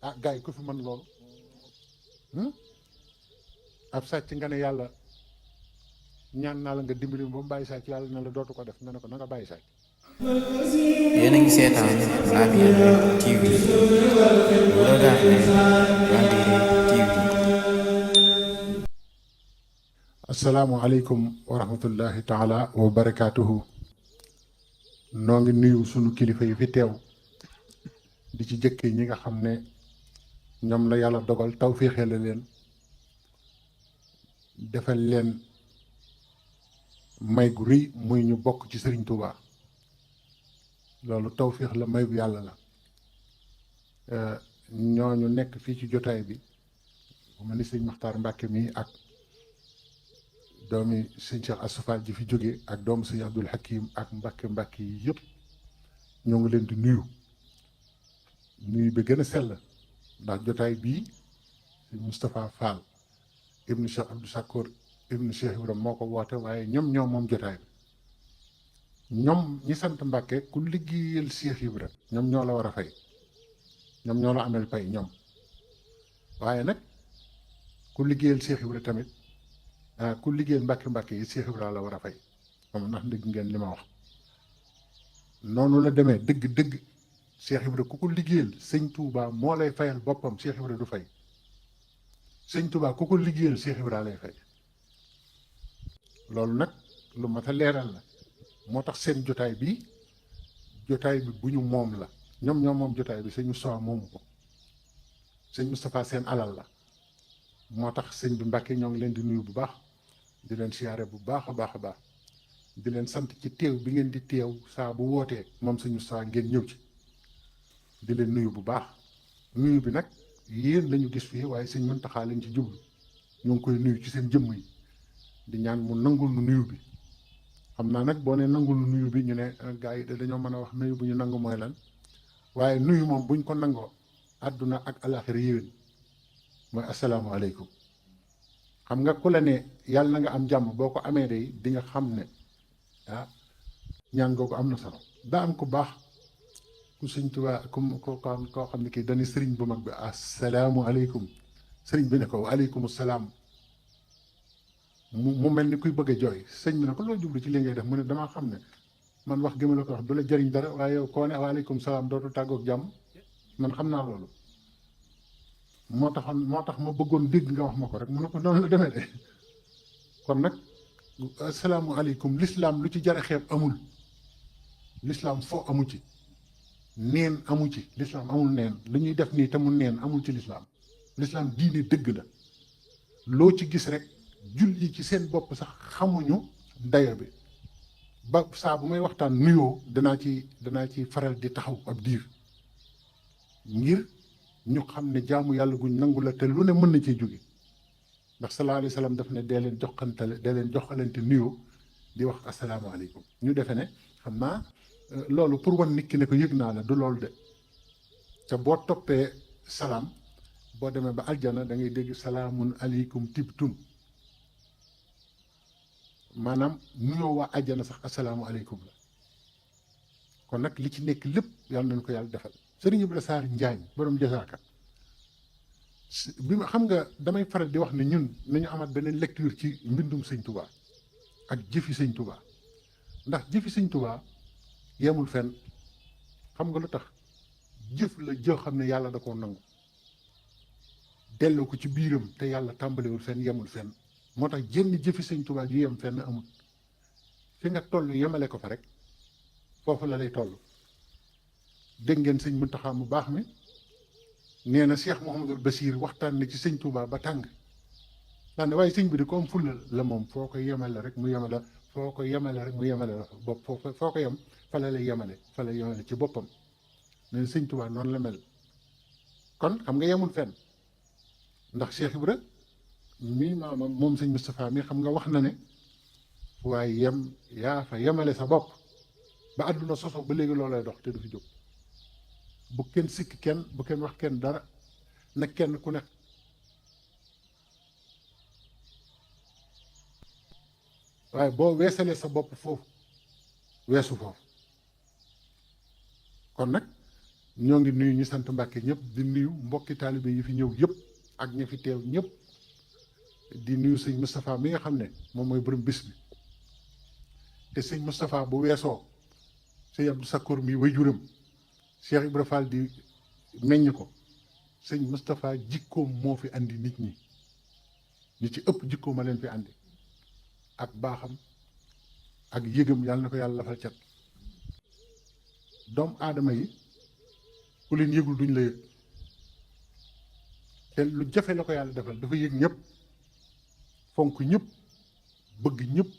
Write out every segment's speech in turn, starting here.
ah gars yi ku fi mën loolu ab sàcc nga ne yàlla ñaan naa la nga dimbali ba mu bàyyi sàcc yàlla ne la dootu ko def nga ne ko na nga bàyyi sàcc. yéen a ngi seetaan Labiane TV vous regardez Labiane TV. asalaamualeykum wa rahmatullahi taala wa barakaatuhu. noo ngi nuyu sunu kilifa yi fi teew di ci jëkkee ñi nga xam ne ñoom la yàlla dogal tawféexale leen defal leen may gu rëy muy ñu bokk ci Serigne Touba loolu tawféex la may bu yàlla la. ñooñu nekk fii ci jotaay bi bu ma ni sëñ Maxtaar Mbàkke mi ak doomi sëñ Cheikh Assoufal ji fi jóge ak doomu sëñ Abdul Hakim ak Mbàkke yi yëpp ñoo ngi leen di nuyu bi gën a sell ndax jotaay bii sëñ Moustapha Fall ibnu Cheikh Abdou Sakkour ibnu Cheikh Ibrahima moo ko woote waaye ñoom moom jotaay bi ñoom ñi sant Mbàkke ku liggéeyal Cheikh Ibrahima ñoom ñoo la war a fay ñoom ñoo la amel pay ñoom waaye nag ku liggéeyal Cheikh Ibrahima tamit ku liggéeyal Mbàkke yi Cheikh Ibrahima la war a fay moom ndax dégg ngeen li ma wax noonu la demee dëgg Cheikh Ibrahima ku ko liggéeyal sëñ Touba moo lay fayal boppam Cheikh Ibrahima du fay sëñ Touba ku ko liggéeyal Cheikh Ibrahima lay fay loolu nag lu mat a leeral la moo tax seen jotaay bi bu ñu moom la ñoom moom jotaay bi sëñ Moustapha moomu ko sëñ Moustapha seen alal la moo tax sëñ bi Mbàkke ñoo ngi leen di nuyu bu baax di leen siyaare bu baax a baax di leen sant ci teew bi ngeen di teew saa bu wootee moom sëñ Moustapha ngeen ñëw ci di leen nuyu bu baax nuyu bi nag yéen lañu gis fii waaye sëñ Muntaxa lañ ci jublu ñu ngi koy nuyu ci seen jëmm yi di ñaan mu nangul nu nuyu bi xam naa nag boo ne nangul nu nuyu bi ñu ne gars yi dañoo mën a wax nuyu bu ñu nangu mooy lan waaye nuyu moom buñ ko nangoo àdduna ak alaxira yéwén mooy asalaamaaleykum. xam nga ku la ne yàlla na nga am jàmm boo ko amee day di nga xam ne ñaan googu am na solo daa am ku baax ku sëñ Tuubaa koo xam ne kii dañuy sëriñ bu mag bi asalaamualeykum sëriñ bi ne ko waaleykum salaam mu mel ni kuy bëgg a jooy sëñ bi ne ko loo jublu ci li ngay def mu ne damaa xam ne man wax gi ma la ko wax du la jëriñ dara waaye yow koo ne waaleykum salaam dootu tàggoog jàmm man xam naa loolu moo tax ma bëggoon dégg nga wax ma ko rek mu ne ko noonu la demee de kon nag asalaamualeykum lislaam lu ci jara xeeb amul lislaam foo amu ci neen amu ci lislaam amul neen lu ñuy def nii te mu neen amul ci lislaam diine dëgg la loo ci gis rek jul yi ci seen bopp sax xamuñu dayo bi ba saa bu may waxtaan nuyoo danaa ci faral di taxaw ab diir ngir ñu xam ne jaamu yàlla guñ nangu la te lu ne mën na cee jóge ndax sallallahu alayhi wa sallam daf ne dee leen joxalante nuyoo di wax asalaamaaleykum ñu defe ne xam naa loolu pour wan nit ki ne ko yëg naa la du loolu de te boo toppee salaam boo demee ba aljana da ngay dégg salaamun aleykum tibtum maanaam nuyoo waa aljana sax asalaamaaleykum la kon nag li ci nekk lépp yàlla nañu ko yàlla defal Sëriñ Ibra Saar Njaañ borom jasaaka bi ma xam nga damay faral di wax ne ñun nañu amaat beneen lecture ci mbindum sëñ Touba ak jëfi sëñ Touba ndax jëfi sëñ Touba yemul fenn xam nga lu tax jëf la joo xam ne yàlla da koo nangu delloo ko ci biiram te yàlla tàmbalewul fenn yemul fenn moo tax jënn jëfi sëñ Touba ju yem fenn amul fi nga toll yemale ko fa rek foofu la lay toll dégg ngeen sëñ Muntaxa mu baax mi nee na Cheikh Mouhamadul Bachir waxtaan na ci sëñ Touba ba tàng daane waaye sëñ bi di ko am fulla la moom foo ko yemale rek mu yemale la bopp foo ko yem fa la lay yemale ci boppam nee na sëñ Touba noonu la mel kon xam nga yemul fenn ndax Cheikh Ibra mii maamam moom sëñ Moustapha mi xam nga wax na ne waaye yaa fa yemale sa bopp ba àdduna soso ba léegi loolay dox te du fi jóg bu kenn sikk kenn bu kenn wax kenn dara na kenn ku nekk waaye boo weesalee sa bopp foofu weesu foofu kon nag ñoo ngi nuyu ñu sant Mbàkke ñëpp di nuyu mbokki taalibe yi fi ñëw yëpp ak ñi fi teew ñëpp di nuyu sëñ Moustapha mi nga xam ne moom mooy borom bis bi te sëñ Moustapha bu weesoo sëñ Abdou Sakkoor mi waajuram Cheikh Ibra Fall di meññ ko sëñ Moustapha jikkoom moo fi andi nit ñi ñi ci ëpp jikkoom a leen fi andi ak baaxam ak yëgam yàlla na ko yàlla lafal cat doomu aadama yi ku leen yëgul duñ la yëg te lu jafe la ko yàlla defal dafa yëg ñëpp fonk ñëpp bëgg ñëpp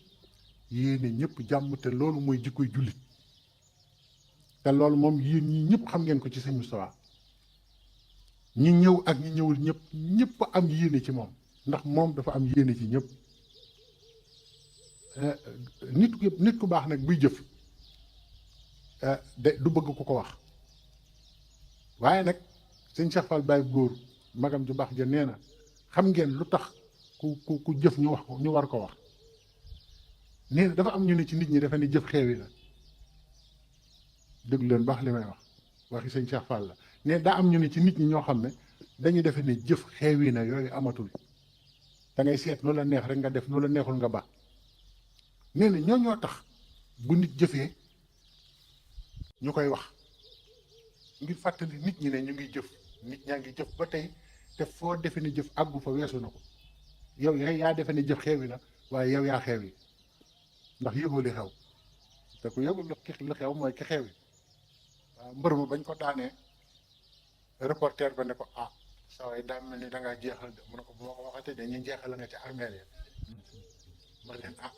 yéene ñëpp jàmm te loolu mooy jikkoy jullit te loolu moom yéen ñi ñëpp xam ngeen ko ci sëñ Moustapha ñi ñëw ak ñi ñëwul ñëpp am yéene ci moom ndax moom dafa am yéene ci ñëpp nit ku baax nag buy jëf de du bëgg ku ko wax waaye nag sëñ Cheikh Fall Baye góor magam ju baax ja nee na xam ngeen lu tax ku jëf ñu wax ko ñu war ko wax nee na dafa am ñu ne ci nit ñi dafa ne jëf xeewi la déglu leen baax li may wax waxi sëñ Cheikh Fall la ne daa am ñu ne ci nit ñi ñoo xam ne dañuy defe ne jëf xeewi na yooyu amatul da ngay seet nu la neex rek nga def nu la neexul nga ba nee na ñoo tax bu nit jëfee ñu koy wax ngir fàttali nit ñi ne ñu ngi jëf nit ñaa ngi jëf ba tey te foo defe ne jëf àggu fa weesu na ko yow yaa defe ne jëf xeewi na waaye yow yaa xeewi ndax yëgoo li xew te ku yëgul lu xew mooy ki xeewi waaw mbër ma bañ ko daanee reporter ba ne ko ah saa waay daa mel ni da ngaa jeexal de mu ne ko bu ma ko waxatee dañuy jeexal la nga ci armeel ya ma leen ah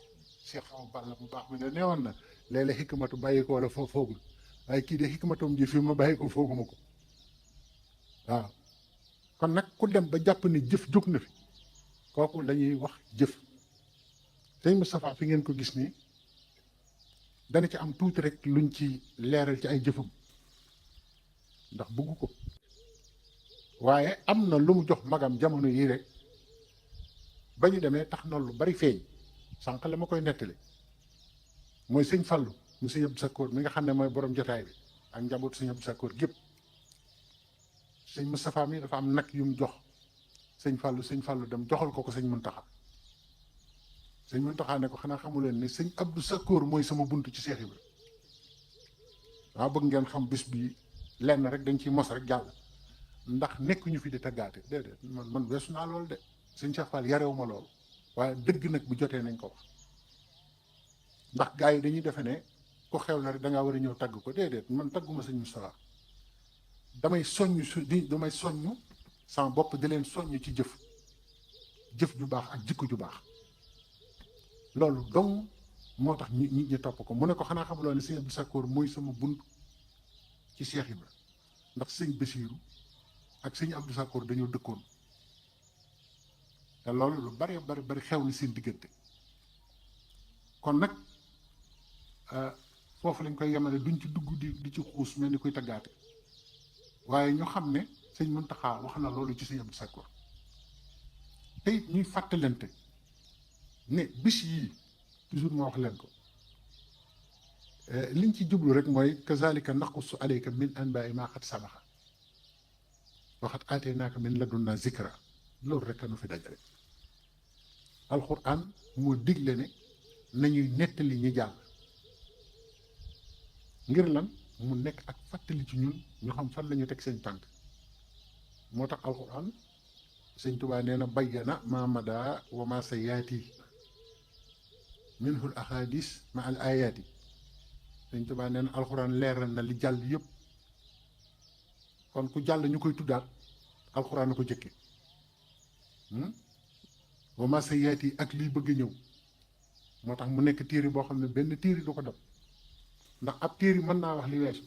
Cheikh Awa Balla bu baax mi ne neewoon na léeg-léeg xikmatu bàyyi ko wala foo foogul waaye kii de xikmatum ji fi ma bàyyi ko fooguma ko waaw kon nag ku dem ba jàpp ne jëf jóg na fi kooku lañuy wax jëf sëñ Moustapha fi ngeen ko gis nii dana ci am tuuti rek luñ ci leeral ci ay jëfam ndax bëgg ko waaye am na lu mu jox magam jamono yii rek ba ñu demee tax na lu bari feeñ sànq la ma koy nettali mooy sëñ Fallu mu sëñ Abdou Sakkoor mi nga xam ne mooy borom jotaay bi ak njabootu sëñ Abdou Sakkoor gépp sëñ Moustapha mi dafa am nag yu mu jox sëñ Fallu dem joxal ko sëñ Muntaxa sëñ Muntaxa ne ko xanaa xamu leen ne sëñ Abdou Sakkoor mooy sama bunt ci Seex Ibra waaw bëgg ngeen xam bis bi lenn rek dañ ciy mos rek jàll ndax nekk ñu fi di taggaate déedéet man weesu naa loolu de sëñ Cheikh Fall yarewu ma loolu waaye dëgg nag bu jotee nañ ko wax ndax gars yi dañuy defe ne ku xew la rek da ngaa war a ñëw tagg ko déedéet man tagguma sëñ Moustapha damay soññ sama bopp di leen soññ ci jëf ju baax ak jikko ju baax loolu dong moo tax ñi topp ko mu ne ko xanaa xamuloo ne sëñ Abdou Sakkoor mooy sama bunt ci Cheikh Ibra ndax sëñ Basiiru ak sëñ Abdou Sakkoor dañoo dëkkoon te loolu lu bari xew na seen diggante kon nag foofu lañ koy yemale duñ ci dugg di ci xuus mel ni koy taggaate waaye ñu xam ne sëñ Muntaxa wax na loolu ci sëñ Abdou Sakkoor te it ñuy fàttalante ne bis yii toujours ma wax leen ko liñ ci jublu rek mooy kazalika naqussu alayka min anbaai maa qad sabaqa wa qad aataynaaka min ladunnaa zikra loolu rek a nu fi dajale alquran moo digle ne nañuy nettali ñi jàll ngir lan mu nekk ak fàttali ci ñun ñu xam fan la ñu teg seen tànk moo tax alquran sëñ Tuubaa nee na bayyana ma mada wa ma sayaati minhul ahadis ma al ayaati sëñ Tuubaa nee na alquran leeral na li jàll yëpp kon ku jàll ñu koy tuddaat alquran na ko jëkke wa ma sayaati ak liy bëgg ñëw moo tax mu nekk téere boo xam ne benn téere du ko dab ndax ab téere mën naa wax li weesu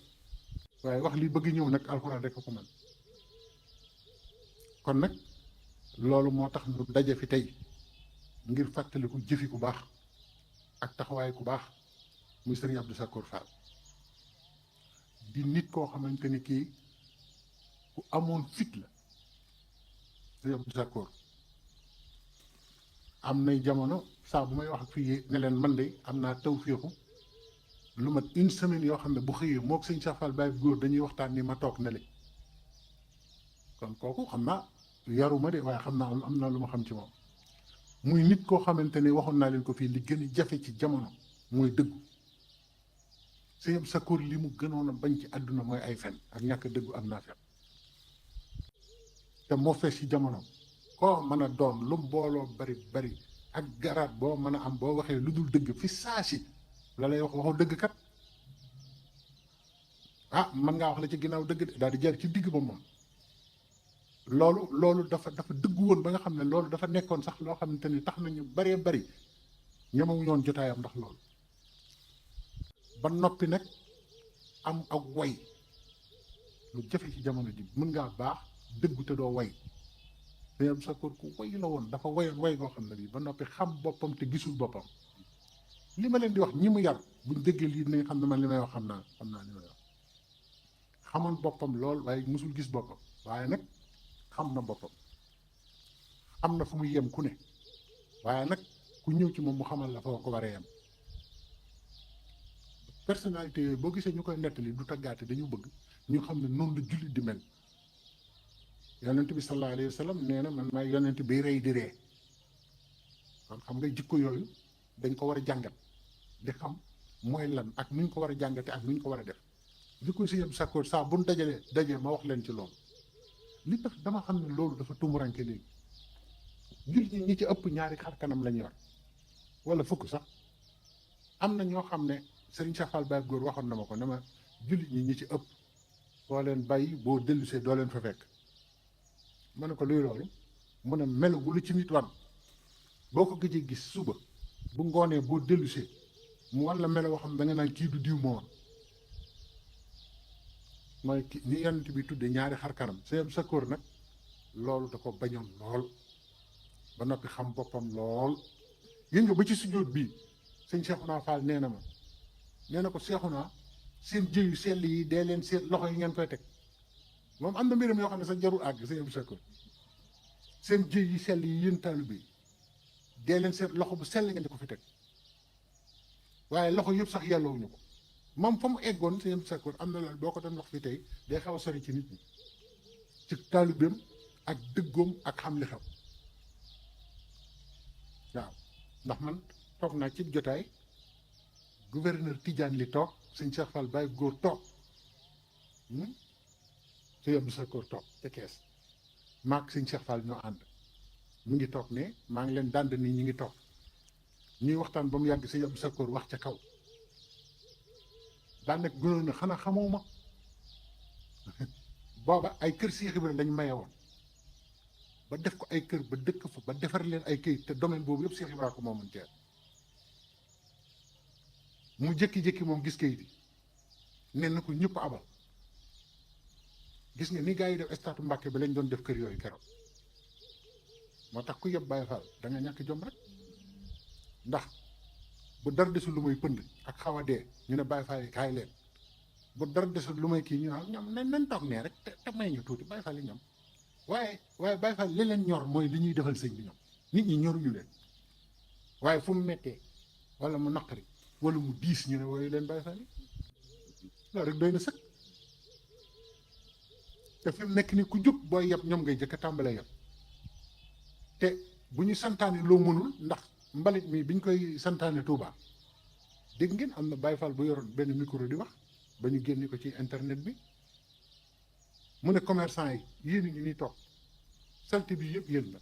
waaye wax li bëgg ñëw nag alxuraan rek ko mën kon nag loolu moo tax ñu daje fi tey ngir fàttaliku jëfi ku baax ak taxawaay ku baax muy sëriñ Abdou Sakkoor Fall di nit koo xamante ni kii ku amoon fit la sëriñ Abdou Sakkoor am nay jamono saa bu may wax ak fii ne leen man de am naa tawféexu lu mat une semaine yoo xam ne bu xëyee moog sëñ Cheikh Fall Baye góor dañuy waxtaan ni ma toog na le kon kooku xam naa yaruma de waaye xam naa am naa lu ma xam ci moom muy nit koo xamante ne waxoon naa leen ko fii li gën a jafe ci jamono mooy dëggu sëñ Sakkoor li mu gënoon a bañ ci àdduna mooy ay fen ak ñàkk dëggu am naa fen te moo fees ci jamono koo mën a doon lu mbooloo bari bari ak garaat boo mën a am boo waxee lu dul dëgg fi saasi la lay wax waxoo dëgg kat ah mën ngaa wax la ci ginnaaw dëgg de daal di jar ci digg ba moom loolu dafa dëggu woon ba nga xam ne loolu dafa nekkoon sax loo xamante ni tax nañu baree bari ñemewu ñoon jotaayam ndax loolu ba noppi nag am ak way lu jafe ci jamono ji mën ngaa baax dëggu te doo way sëñ Sakkoor ku way la woon dafa wayoon way goo xam ne bii ba noppi xam boppam te gisul boppam li ma leen di wax ñi mu yar buñ déggee lii nañ xam ne man li may wax xam naa li may wax xamoon boppam lool waaye musul gis boppam waaye nag xam na boppam am na fu muy yem ku ne waaye nag ku ñëw ci moom mu xamal la foo ko waree yem personnalité yooyu boo gisee ñu koy nettali du taggaate dañu bëgg ñu xam ne noonu la jullit di mel yonent bi sallallahu alayhi wa sallam nee na man maay yonent bi rey di ree kon xam nga jikko yooyu dañ ko war a jàngat di xam mooy lan ak nuñ ko war a jàngate ak nuñ ko war a def jikko si yëpp Sakkoor saa bu nu dajee ma wax leen ci loolu li tax dama xam ne loolu dafa tumuranke léegi jullit ñi ci ëpp ñaari xar kanam lañu yor wala fukk sax am na ñoo xam ne Serigne Cheikh Fall Baye góor waxoon na ma ko ne ma jullit ñi ci ëpp boo leen bàyyi boo dellusee doo leen fa fekk ma ne ko luy loolu mu ne melo wu la ci nit wan boo ko gëjee gis suba bu ngoonee boo dellusee mu wan la melo woo xam da nga naan kii du diw moo mooy ki ni yonent bi tudde ñaari xar kanam sëñ Sakkoor nag loolu da ko bañoon lool ba noppi xam boppam lool yéen nga ba ci sujjóot bii sëñ Cheikhouna Fall nee na ko Cheikhouna seen jëyu sell yi dee leen seen loxo yi ngeen koy teg moom am na mbiram yoo xam ne sax jarul àgg sëñ Sakkoor seen jëy yi sell yi yéen taalibe yi dee leen seen loxo bu sell ngeen di ko fi teg waaye loxo yëpp sax yelloowuñu ko moom fa mu eggoon sëñ Sakkoor am na loolu boo ko doon wax fi tey day xaw a sori ci nit ñi ci taalibeem ak dëggoom ak xam li xew waaw ndax man toog naa ci jotaay gouverneur Tidiane li toog sëñ Cheikh Fall Baye góor toog sëñ Sakkoor toog ca kees maak sëñ Cheikh Fall ñoo ànd mu ngi toog ne maa ngi leen dànd nii ñu ngi toog ñuy waxtaan ba mu yàgg sëñ Sakkoor wax ca kaw daan nekk gënoon na xanaa xamoo ma booba ay kër Cheikh Ibrahima lañ maye woon ba def ko ay kër ba dëkk fa ba defar leen ay këyit te domaine boobu yëpp Cheikh Ibrahima ko moomoon teel mu jékki-jékki moom gis këyit yi nee na ko ñëpp abal gis nga ni gars yi def statu Mbàkke bi lañ doon def kër yooyu keroog moo tax ku yëpp Baye Fall da nga ñàkk jom rek ndax bu dara desul lu may pënd ak xaw a dee ñu ne Baye Fall yi kaay leen bu dara desul lu may kii ñu naan ñoom nañ toog nee rek te may ñu tuuti Baye Fall yi ñoom waaye Baye Fall li leen ñor mooy li ñuy defal sëñ bi ñoom nit ñi ñoruñu leen waaye fu mu mettee wala mu naqari wala mu diis ñu ne wooyu leen Baye Fall yi loolu rek doy na sëkk te fi mu nekk ni ku jóg booy yeb ñoom ngay jëkk a tàmbalee yeb te bu ñu santaane loo mënul ndax mbalit mi biñ koy santaane Touba dégg ngeen am na Baye Fall bu yoroon benn micro di wax ba ñu génne ko ci internet bi mu ne commerçant yi yéen ñu ni toog salte bi yëpp yéen la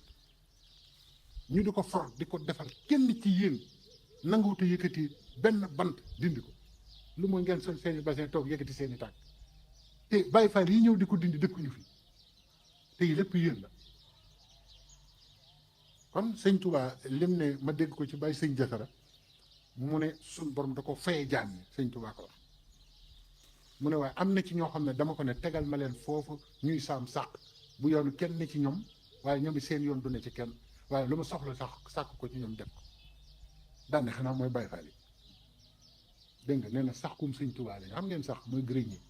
ñu di ko for di ko defar kenn ci yéen nanguwute yëkkati benn bant dindi ko lu mooy ngeen sol seeni bassin toog yëkkati seeni tànk te Baye Fall yi ñëw di ko dindi dëkkuñu fi te lépp yéen la kon sëñ Touba lim ne ma dégg ko ci Baye sëñ Jatara mu ne suñ borom da ko faye jaam ñi sëñ Touba ko wax mu ne waaye am na ci ñoo xam ne dama ko ne tegal ma leen foofu ñuy saam sàq bu yoonu kenn ne ci ñoom waaye ñoom seen yoon du ne ci kenn waaye lu ma soxla sax sàkk ko ci ñoom def ko daanne xanaa mooy Baye Fall yi dégg nga nee na sax kum sëñ Touba lañ xam ngeen sax mooy grenier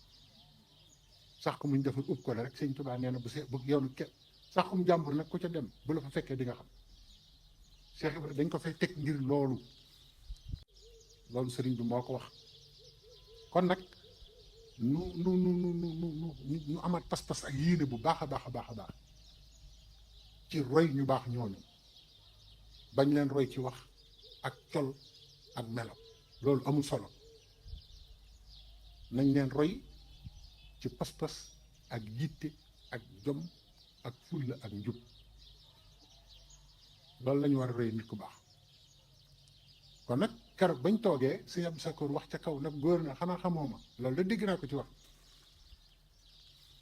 sax ku muñ defar ub ko la rek sëñ Touba nee na bu yoonu kenn sax kum jàmbur nag ku ca dem bu la fa fekkee di nga xam Cheikh Ibrahima dañ ko fay teg ngir loolu sëriñ bi moo ko wax kon nag nu amaat pas-pas ak yéene bu baax a baax a baax a baax ci roy ñu baax ñooñu bañ leen roy ci wax ak col ak melo loolu amul solo nañ leen roy ci pas-pas ak yitte ak jom ak fulla ak njub loolu lañu war a roy nit ku baax kon nag keroog bañ toogee sëñ Abdou Sakkoor wax ca kaw nag gouverneur xanaa xamoo ma loolu la dégg naa ko ci wax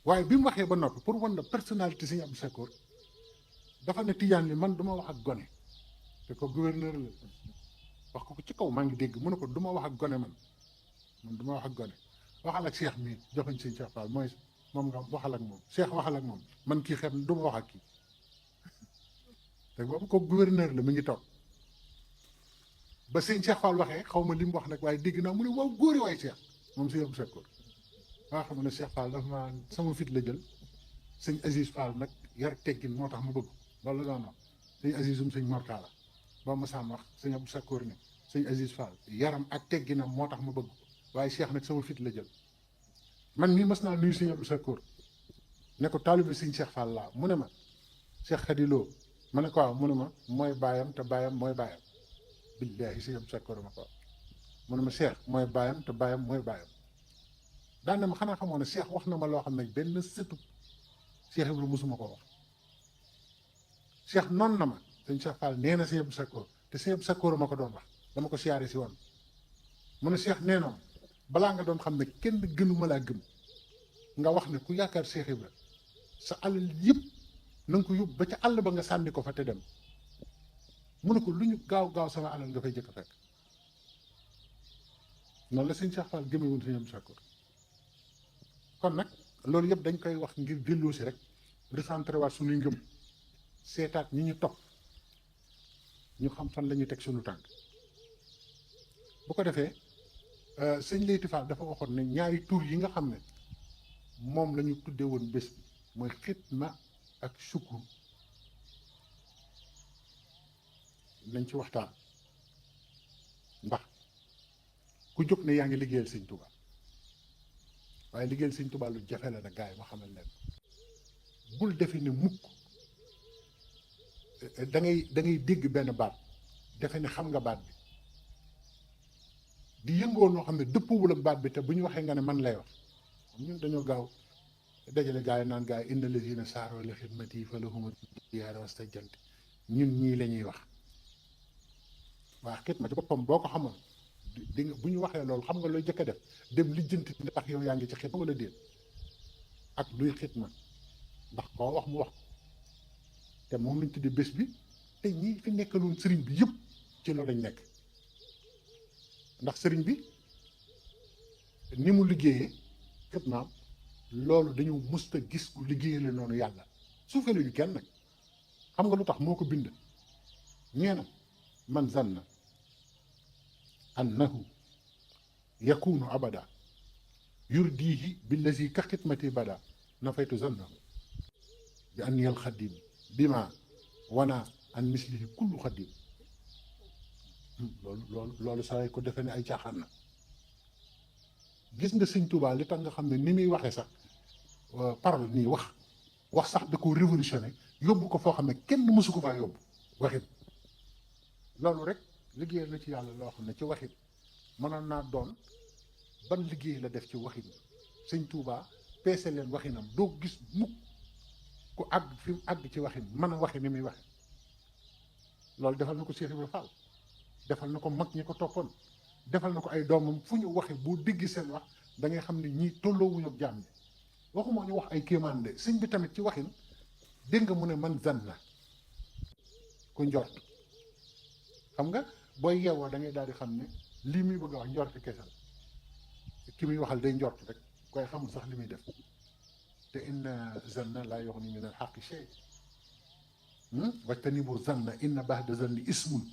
waaye bi mu waxee ba noppi pour wan la personnalité sëñ Abdou Sakkoor dafa ne tijaan li man duma wax ak gone te ko gouverneur la wax ko ci kaw maa ngi dégg mu ne ko duma wax ak gone man duma wax ak gone waxal ak Cheikh mii joxañ sëñ Cheikh Fall mooy moom nga waxal ak moom Cheikh waxal ak moom man kii xeeb duma wax ak kii te boobu ko gouverneur la mi ngi toog ba sëñ Cheikh Fall waxee xaw ma li mu wax nag waaye dégg naa mu ne waaw góori waay Cheikh moom sëñ Abdou Sakkoor waa xam ne Cheikh Fall dafa ma sama fit la jël sëñ Aziz Fall nag yar teggin moo tax mu bëgg loolu la doon wax sëñ Azizum sëñ Mortala ba ma saan wax sëñ Abdou Sakkoor ne sëñ Aziz Fall yaram ak tegginam moo tax mu bëgg waaye Cheikh nag sama fit la jël man mii mas naa nuyu sëñ Abdou Sakkoor ne ko taalibe sëñ Cheikh Fall laa mu ne ma Cheikh Khadiloo ma ne ko waaw mu ne ma mooy baayam te baayam mooy baayam billaahi sëñ Abdou Sakkoor ma ko mu ne ma Cheikh mooy baayam te baayam mooy baayam daan na ma xanaa xamoon ne Cheikh wax na ma loo xam ne benn sëtu Cheikh Ibrahima mosuma ko wax Cheikh noonu na ma sëñ Cheikh Fall nee na sëñ Abdou Sakkoor te sëñ Abdou Sakkoor ma ko doon wax dama ko siyaare si woon mu ne Cheikh nee na balaa nga doon xam ne kenn gënuma laa gëm nga wax ne ku yaakaar Cheikh Ibra sa alal yëpp na nga ko yóbbu ba ca àll ba nga sànni ko fa te dem mu ne ko lu ñu gaaw gaaw sama alal nga fay jëkk a fekk noonu la sëñ Cheikh Fall gëmee woon sëñ Abdou Sakkoor kon nag loolu yëpp dañ koy wax ngir delloo si rek recentré waat suñuy ngëm seetaat ñi ñu topp ñu xam fan la ñuy teg suñu tànk bu ko defee sëñ Leyti Fall dafa waxoon ne ñaari tur yi nga xam ne moom la ñu tuddee woon bés bi mooy xitma ak sukkur nañ ci waxtaan ndax ku jóg ne yaa ngi liggéeyal sëñ Touba waaye liggéeyal sëñ Touba lu jafe la nag gars yi ma xamal leen bul defe ne mukk da ngay dégg benn baat defe ne xam nga baat bi di yëngoo noo xam ne dëppwul ak baat bi te bu ñu waxee nga ne man lay wax ñun dañoo gaaw dajale gars yi naan gars yi inna lazina saaroo li xidmati fa lahum diyaara wastajant ñun ñii la ñuy wax waa xidma ci boppam boo ko xamoon di nga bu ñu waxee loolu xam nga looy jëkk a def dem lijjanti ndax yow yaa ngi ci xidma wala déet ak luy xidma ndax koo wax mu wax te moom lañ tuddee bés bi te ñi fi nekkaloon sëriñ bi yëpp ci loolu lañ nekk ndax sëriñ bi ni mu liggéeyee xidmaam loolu dañu musta gis ku liggéeyale noonu yàlla suufee lañu kenn nag xam nga lu tax moo ko bind ñee na man zanna annahu yakunu abada yurdihi billazi ka xidmati bada nafaytu zannahu bi anniyal xadim bima wana an mislihi kullu xadim loolu saa ko defee ne ay caaxaan na gis nga sëñ Touba li tax nga xam ne ni muy waxee sax parole nii wax sax da ko révolutionné yóbbu ko foo xam ne kenn mësu ko faa yóbbu waxit loolu rek liggéey la ci yàlla loo xam ne ci waxit mënoon naa doon ban liggéey la def ci waxit sëñ Touba peese leen waxinam doo gis mukk ku àgg fi mu àgg ci waxin mën a waxe ni muy waxe loolu defal na ko Cheikh Ibrahima Fall defal na ko mag ñi ko toppoon defal na ko ay doomam fu ñu waxe boo dégg seen wax da ngay xam ne ñii tolloowuñu ak jàmm waxuma ñu wax ay kéemaan de sëñ bi tamit ci waxin dégg nga mu ne man zan na ku njort xam nga booy yeewoo da ngay daal di xam ne lii muy bëgg a wax njort kese la ki muy waxal day njort rek koy xamul sax li muy def te inna zanna laa yughni min al haqqi shay wajtanibu zanna inna ba'da zanni ismun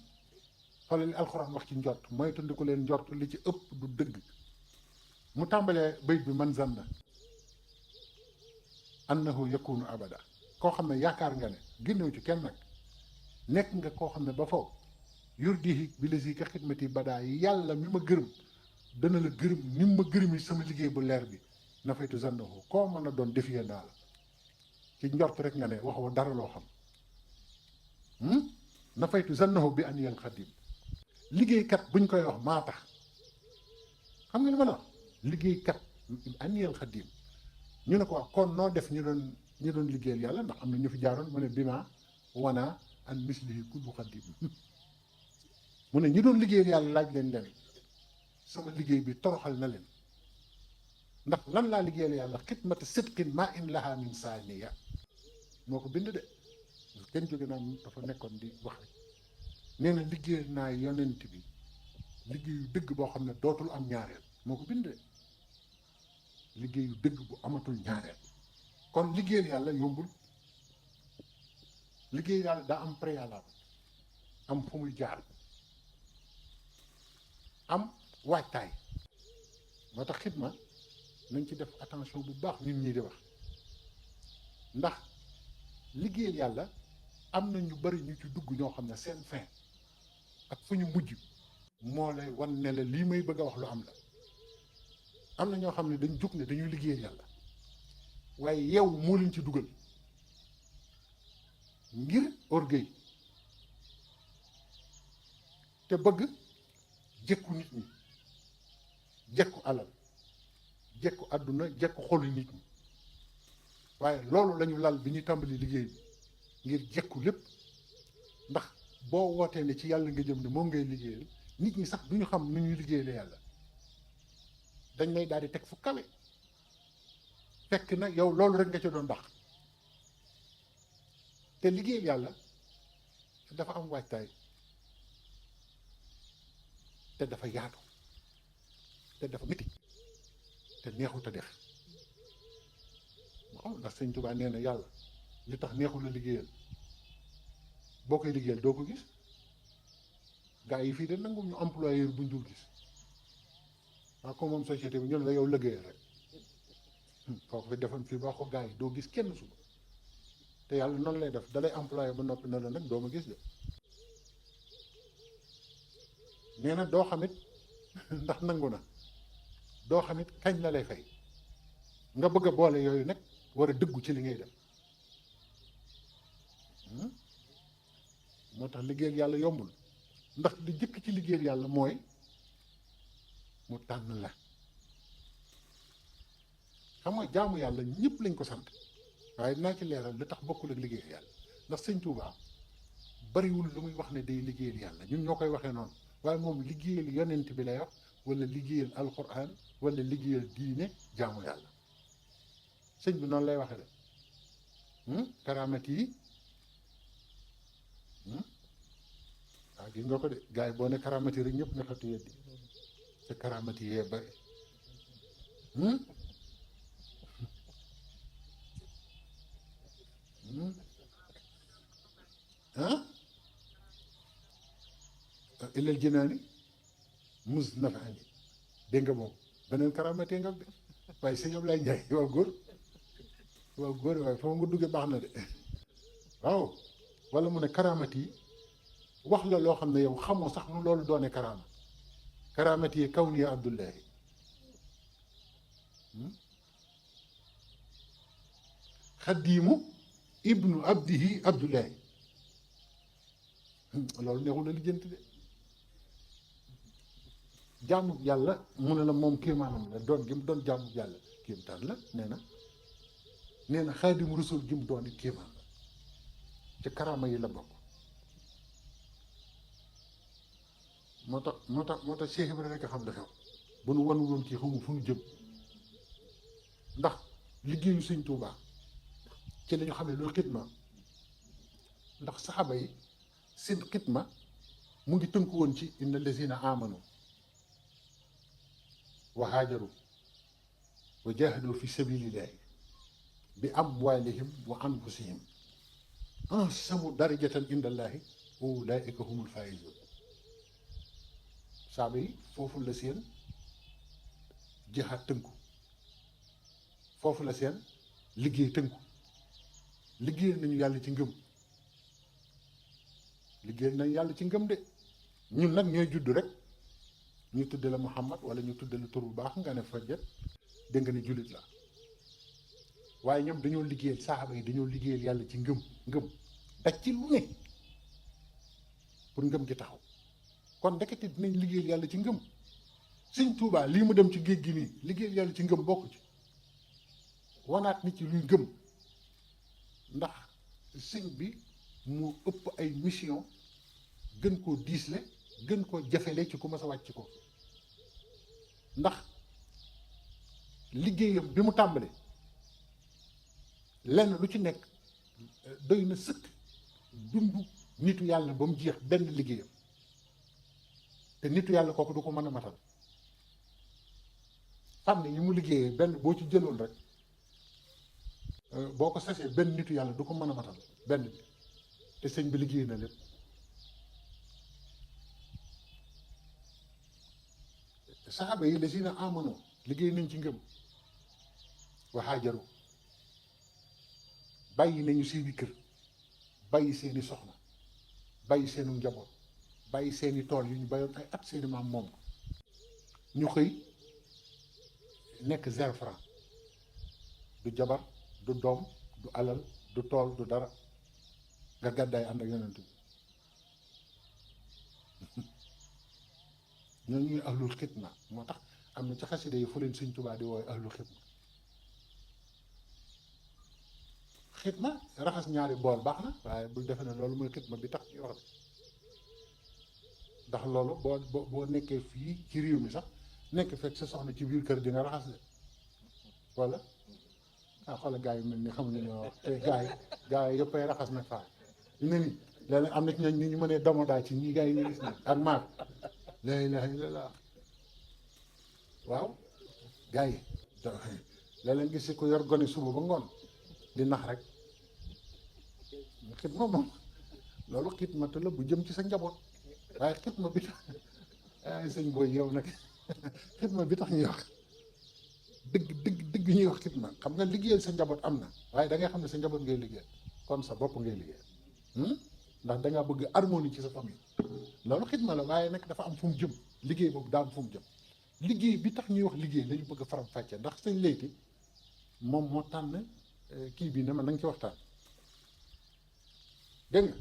xoolal li alxuraan wax ci njort mooy tundiku leen njort li ci ëpp du dëgg mu tàmbalee bayt bi man zanna annahu yakunu abada koo xam ne yaakaar nga ne génnew ci kenn nag nekk nga koo xam ne ba faw yurdihi bi lazi ka xidmati badaa yi yàlla mi ma gërëm dana la gërëm ni ma gërëmi sama liggéey bu leer bi na faytu zannahu koo mën a doon defiyee naa la ci njort rek nga ne waxoo dara loo xam na faytu zannahu bi aniyal xadim liggéeykat buñ koy wax maa tax xam nga li ma la wax liggéeykat aniyal xadim ñu ne ko wax kon noo def ñu doon liggéeyal yàlla ndax am na ñu fi jaaroon mu ne bi ma wana an mislihi kullu xadim mu ne ñu doon liggéeyal yàlla laaj leen sama liggéey bi toroxal na leen ndax lan laa liggéeyal yàlla xidmata sidqin ma in laha min saaniya moo ko bind de kenn jóge naa dafa nekkoon di wax rek nee na liggéeyal naa yonent bi liggéeyu dëgg boo xam ne dootul am ñaareel moo ko bind de liggéeyu dëgg bu amatul ñaareel kon liggéeyal yàlla yombul liggéeyal yàlla daa am préalable am fu muy jaar am waajtaay moo tax xidma nañ ci def attention bu baax ñun ñii di wax ndax liggéeyal yàlla am na ñu bari ñu ci dugg ñoo xam ne seen fin ak fu ñu mujj moo lay wan ne la lii may bëgg a wax lu am la am na ñoo xam ne dañ jóg ne dañuy liggéeyal yàlla waaye yow moo leen ci dugal ngir orgueil te bëgg jekku nit ñi jekku alal jekku àdduna jekku xolu nit ñi waaye loolu lañu lal bi ñuy tàmbali liggéey bi ngir jekku lépp ndax boo wootee ne ci yàlla nga jëm ne moom ngay liggéeyal nit ñi sax duñu xam nu ñuy liggéeyale yàlla dañ lay daal di teg fu kawe fekk na yow loolu rek nga ca doon ndax te liggéeyal yàlla dafa am waajtaay te dafa yaatu te dafa métti te neexut a def waaw ndax sëñ Tuubaa nee na yàlla li tax neexul a liggéeyal boo koy liggéeyal doo ko gis gaa yi fii de nangu ñu employeur buñ dul gis waaw comme moom société bi ñun la yow liggéeyal rek kooku fi defoon fii boo ko gaa yi doo gis kenn suba te yàlla noonu lay def dalay employé ba noppi na la nag doo ma gis de nee na doo xamit ndax nangu na doo xamit kañ la lay fay nga bëgg a boole yooyu nag war a dëggu ci li ngay def moo tax liggéeyal yàlla yombul ndax li jëkk ci liggéeyal yàlla mooy mu tànn la xam nga jaamu yàlla ñëpp lañ ko sant waaye dinaa ci leeral li tax bokkul ak liggéeyal yàlla ndax sëñ Tuubaa bariwul lu muy wax ne day liggéeyal yàlla ñun ñoo koy waxee noonu waaye moom liggéeyal yonent bi lay wax wala liggéeyal alquran wala liggéeyal diine jaamu yàlla sëñ bi noonu lay waxee de karamat yi waaw gis nga ko de gars yi boo ne karamat yi rek ñëpp nga xatu weddi te karamat yi yee bari ilal jinaani mus nafaani dégg nga moom beneen karamatee nga de waaye sëñ Ablaye Ndiaye waaw góor waaye foofu nga duggee baax na de waaw wala mu ne karamat yi wax la loo xam ne yow xamoo sax nu loolu doone karama karamat yi kaw nii Abdullahi xaddiimu ibnu abdihi Abdullahi loolu neexul la lijjanti de jaamu yàlla mu ne la moom kéemaanam la doon gi mu doon jaamu yàlla kéemtaan la nee na xaadimu rasul gi mu doon it kéemaan la ci karaama yi la bokk moo tax Cheikh Ibrahima rek a xam la xew bu nu wanu woon kii xamu fu nu jëm ndax liggéeyu Sëñ Tuubaa ci la ñu xamee loolu xidma ndax saxaaba yi seen xidma mu ngi tënku woon ci inna lazina amanu wa haajaru wa jahadu fi sabilillahi bi amwalihim wa anfusihim ansamu darajatan indallahi wa ulaika humul faizun saaba yi foofu la seen jihaad tënku foofu la seen liggéey tënku liggéey nañu yàlla ci ngëm liggéey nañu yàlla ci ngëm de ñun nag ñooy judd rek ñu tudde la Muhammad wala ñu tudde la tur bu baax nga ne fajjat dégg nga ne jullit la waaye ñoom dañoo liggéeyal saxaaba yi dañoo liggéeyal yàlla ci ngëm daj ci lu ne pour ngëm gi taxaw kon ndekete dinañ liggéeyal yàlla ci ngëm Sëñ Tuubaa lii mu dem ci géej gi nii liggéeyal yàlla ci ngëm bokk ci wanaat nit ci luy ngëm ndax sëñ bi mu ëpp ay mission gën koo diisle gën koo jafele ci ku mas a wàcc ko ndax liggéeyam bi mu tàmbale lenn lu ci nekk doy na sëkk dund nitu yàlla ba mu jeex benn liggéeyam te nitu yàlla kooku du ko mën a matal fànn yi mu liggéeyee benn boo ci jëloon rek boo ko sasee benn nitu yàlla du ko mën a matal benn bi te sëñ bi liggéey na lépp saxaaba yi lazina amanu liggéey nañ ci ngëm wa haajaru bàyyi nañu seeni kër bàyyi seeni soxna bàyyi seenu njaboot bàyyi seeni tool yu ñu bayoon ay at seeni maam moom ñu xëy nekk 0 franc du jabar du doom du alal du tool du dara nga gàddaay ànd ak yonent bi ñooñu ñuy ahlul xidma moo tax am na ci xasida yi fu leen Sëñ Tuubaa di woowe ahlul xidma xidma raxas ñaari bool baax na waaye bu defe ne loolu mooy xidma bi tax ñuy wax de ndax loolu boo nekkee fii ci réew mi sax nekk fekk sa soxna ci biir kër di nga raxas de wala ah xoolal gaa yi mel ni xamuñu ñoo wax te gaa yi yëppay raxas nag faa ne ni léeg-léeg am na ci ñooñ ni ñu mënee domodaa ci ñii gaa yi ñu gis ni ak maag la ilaha illallah waaw gaa yi léeg-léeg gis si ko yor gone suba ba ngoon di nax rek xidma moom loolu xidmata la bu jëm ci sa njaboot waaye xidma bi tax ay sëñ booy yow nag xidma bi tax ñuy wax dëgg ñuy wax xidma xam nga liggéeyal sa njaboot am na waaye da ngay xam ne sa njaboot ngay liggéeyal kon sa bopp ngay liggéeyal ndax dangaa bëgg harmonie ci sa famille loolu xidma la waaye nag dafa am fu mu jëm liggéey boobu daa am fu mu jëm liggéey bi tax ñuy wax liggéey lañu bëgg faram fàcce ndax sëñ Leyti moom moo tànn kii bi ne ma na nga ci waxtaan dégg nga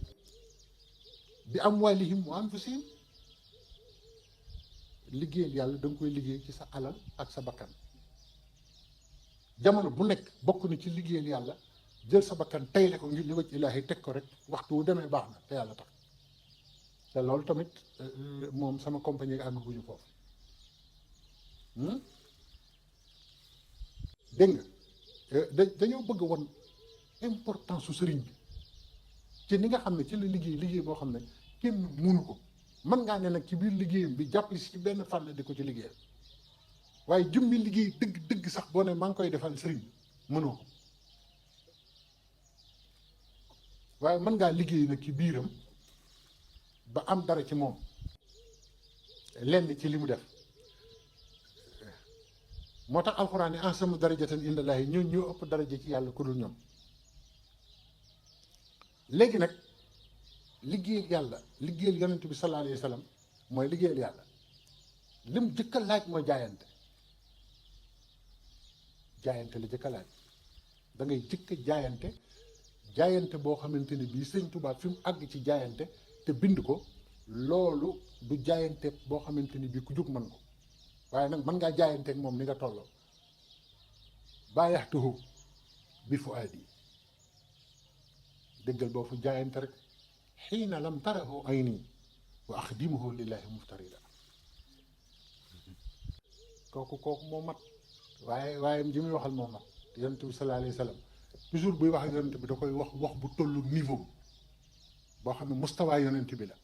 bi amwaalihim wa anfusihim liggéeyal yàlla da nga koy liggéey ci sa alal ak sa bakkan jamono bu nekk bokk na ci liggéeyal yàlla jël sa bakkan tayle ko ngir li wacc ilaahi teg ko rek waxtu wu demee baax na te yàlla tax te loolu tamit moom sama compagnie gi àgguñu foofu dégg nga dañoo bëgg woon importance su sëriñ bi ci ni nga xam ne ci la liggéey boo xam ne kenn munu ko mën ngaa ne nag ci biir liggéeyam bi jàpp si ci benn fànn di ko ci liggéeyal waaye jëmmi liggéey dëgg sax boo ne maa ngi koy defal sëriñ bi mënoo ko waaye mën ngaa liggéey nag ci biiram ba am dara ci moom lenn ci li mu def moo tax alxuraan ne ahsanu darajatan indallaahi ñoo ëpp daraja ci yàlla ku dul ñoom léegi nag liggéeyal yàlla liggéeyal yonent bi sallallaahu alayhi wa sallam mooy liggéeyal yàlla lim jëkka laaj mooy jaayante la jëkka laaj da ngay jëkka jaayante boo xamante ne bii sëñ Tuubaa fi mu àgg ci jaayante te bind ko loolu du jaayante boo xamante ni bii ku jóg mën ko waaye nag mën ngaa jaayanteeg moom ni nga tolloo baayaxtuhu bi fuaadi dëggal boo fu jaayante rek xiina lam tarahu ayni wa axdimuhu lillahi muftarida kooku moo mat waaye ji muy waxal moo mat yonent bi sallallahu alayhi wa sallam toujours buy wax ak yonent bi da koy wax bu tollu niveau boo xam ne mustawaa yonent bi la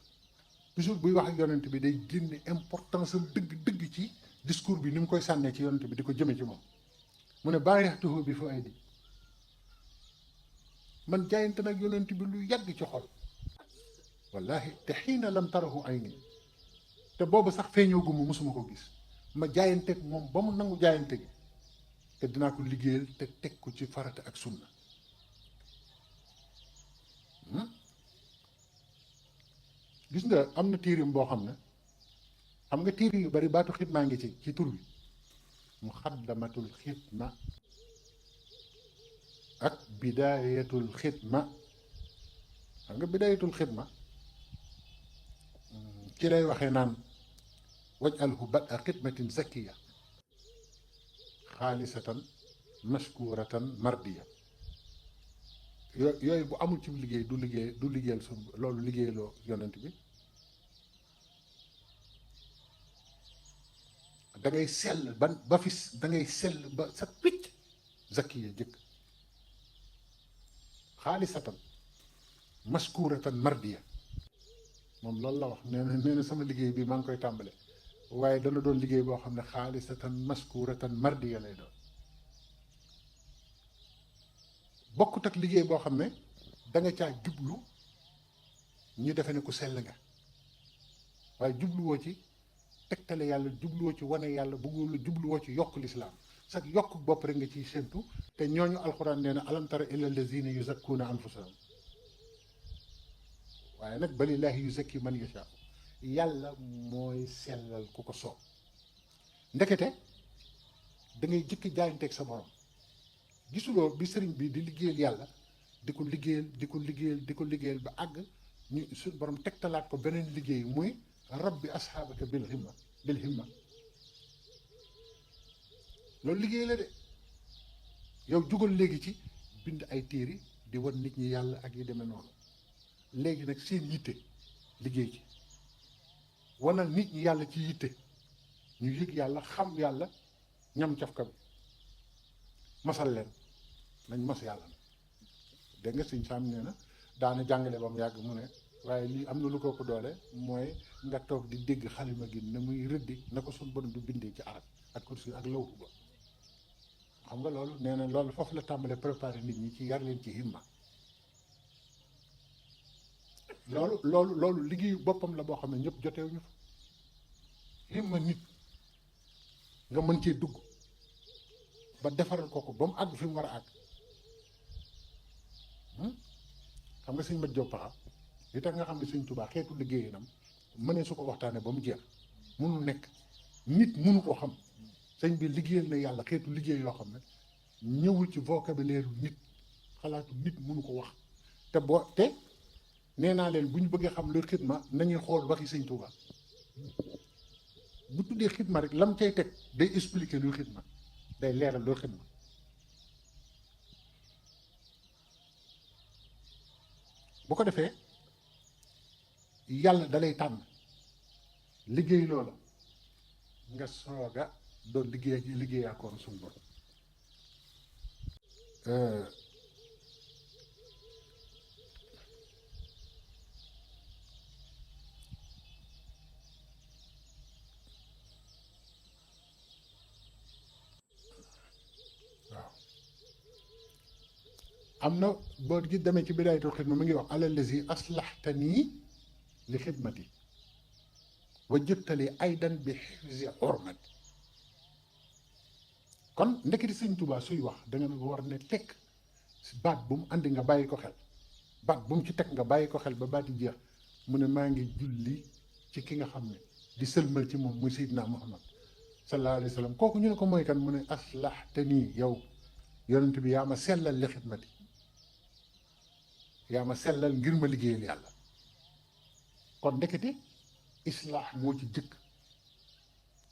toujours buy wax ak yonent bi day génne importance am dëgg ci discours bi ni mu koy sànnee ci yonent bi di ko jëme ci moom mu ne baayaxtuhu bi fuaadi man jaayante nag yonent bi lu yàgg ci xol wallahi te xiina lam tarahu ayni te boobu sax feeñoo gu mu mosuma ko gis ma jaayanteeg moom ba mu nangu jaayante gi te dinaa ko liggéeyal te teg ko ci farata ak sunna gis nga am na tiirim boo xam ne xam nga téere yu bari baatu xidmaa ngi ci tur bi muxaddamatul xidma ak bidaayatul xidma. xam nga bidaayatul xidma ci lay waxee naan waj'alhu bad'a xidmatin zakiya xaalisatan mashkuratan mardiya. yooyu bu amul ci liggéey du liggéeyal su loolu liggéeyaloo yonent bi. da ngay sell ba fi da ngay sell ba sa picc zakiya jëkk xaalisatan mashkuratan mardiya. moom loolu la wax nee na sama liggéey bi maa ngi koy tàmbale waaye dana doon liggéey boo xam ne xaalisatan mashkuratan mardiya lay doon. bokkut ak liggéey boo xam ne da nga caa jublu ñu defe ne ku sell nga waaye jubluwoo ci tegtale yàlla, jubluwoo ci wane yàlla, bëggul jubluwoo ci yokk lislaam sax yokk bopp rek nga ciy séentu. te ñooñu alxuraan nee na alam tara ila allazina yuzakkuuna anfusahum. waaye nag balillaahi yuzakki man yashaa. yàlla mooy sellal ku ko soob. ndekete da ngay jëkki jaayanteeg sa borom. gisuloo bi sëriñ bi di liggéeyal yàlla di ko liggéeyal ba àgg ñu suñu borom tegtalaat ko beneen liggéey muy rabbi asxaabaka bil himma loolu liggéey la de. yow jugal léegi ci bind ay téere di wan nit ñi yàlla ak yi demee noonu. léegi nag seen yitte liggéey ci wanal nit ñi yàlla ci yitte ñu yëg yàlla xam yàlla ñam cafka bi masal leen nañ mas yàlla na. dégg nga sëñ Sam nee na daana jàngale ba mu yàgg mu ne waaye lii am na lu ko ko doole mooy nga toog di dégg xalima gi na muy rëddi na ko suñ borom du bindee ci arab ak kursi ak lawhu ba. xam nga loolu nee na loolu foofu la tàmbalee préparer nit ñi ci yar leen ci himma. loolu liggéeyu boppam la boo xam ne ñëpp jotewuñu fa. himma nit nga mën cee dugg ba defaral ko ba mu àgg fi mu war a àgg. xam nga sëñ Mat Jóob Paxa li tax nga xam ne sëñ Tuubaa xeetu liggéeyinam mënee su ko waxtaanee ba mu jeex mënul nekk nit mënu ko xam. sëñ bi liggéeyal na yàlla xeetu liggéey yoo xam ne ñëwul ci vocabulaire nit, xalaatu nit mënu ko wax. te nee naa leen bu ñu bëggee xam lu xidma nañuy xool waxi sëñ Tuubaa. bu tuddee xidma rek lam cay teg day expliquer luy xidma, day leeral luy xidma. bu ko defee yàlla dalay tànn liggéey loola nga sooga doon liggéeyaakoon suñu borom. waaw am na boo gi demee ci bidaayatul xidma mi ngi wax alal lazi aslaxtanii li xidmati wa jëbtali aydan bi xifzi xormati. kon ndeketi sëñ Tuubaa suy wax da nga war ne tekk baat bu mu andi nga bàyyi ko xel, baat bu mu ci teg nga bàyyi ko xel ba baat yi jeex. mu ne maa ngi julli ci ki nga xam ne di sëlmal ci moom muy Seydina Muhammad sallallahu alayhi wa sallam. kooku ñu ne ko mooy kan mu ne aslaxtanii yow yonent bi yaa ma sellal li xidmati, yaa ma sellal ngir ma liggéeyal yàlla. kon ndekete islaax moo ci jëkk.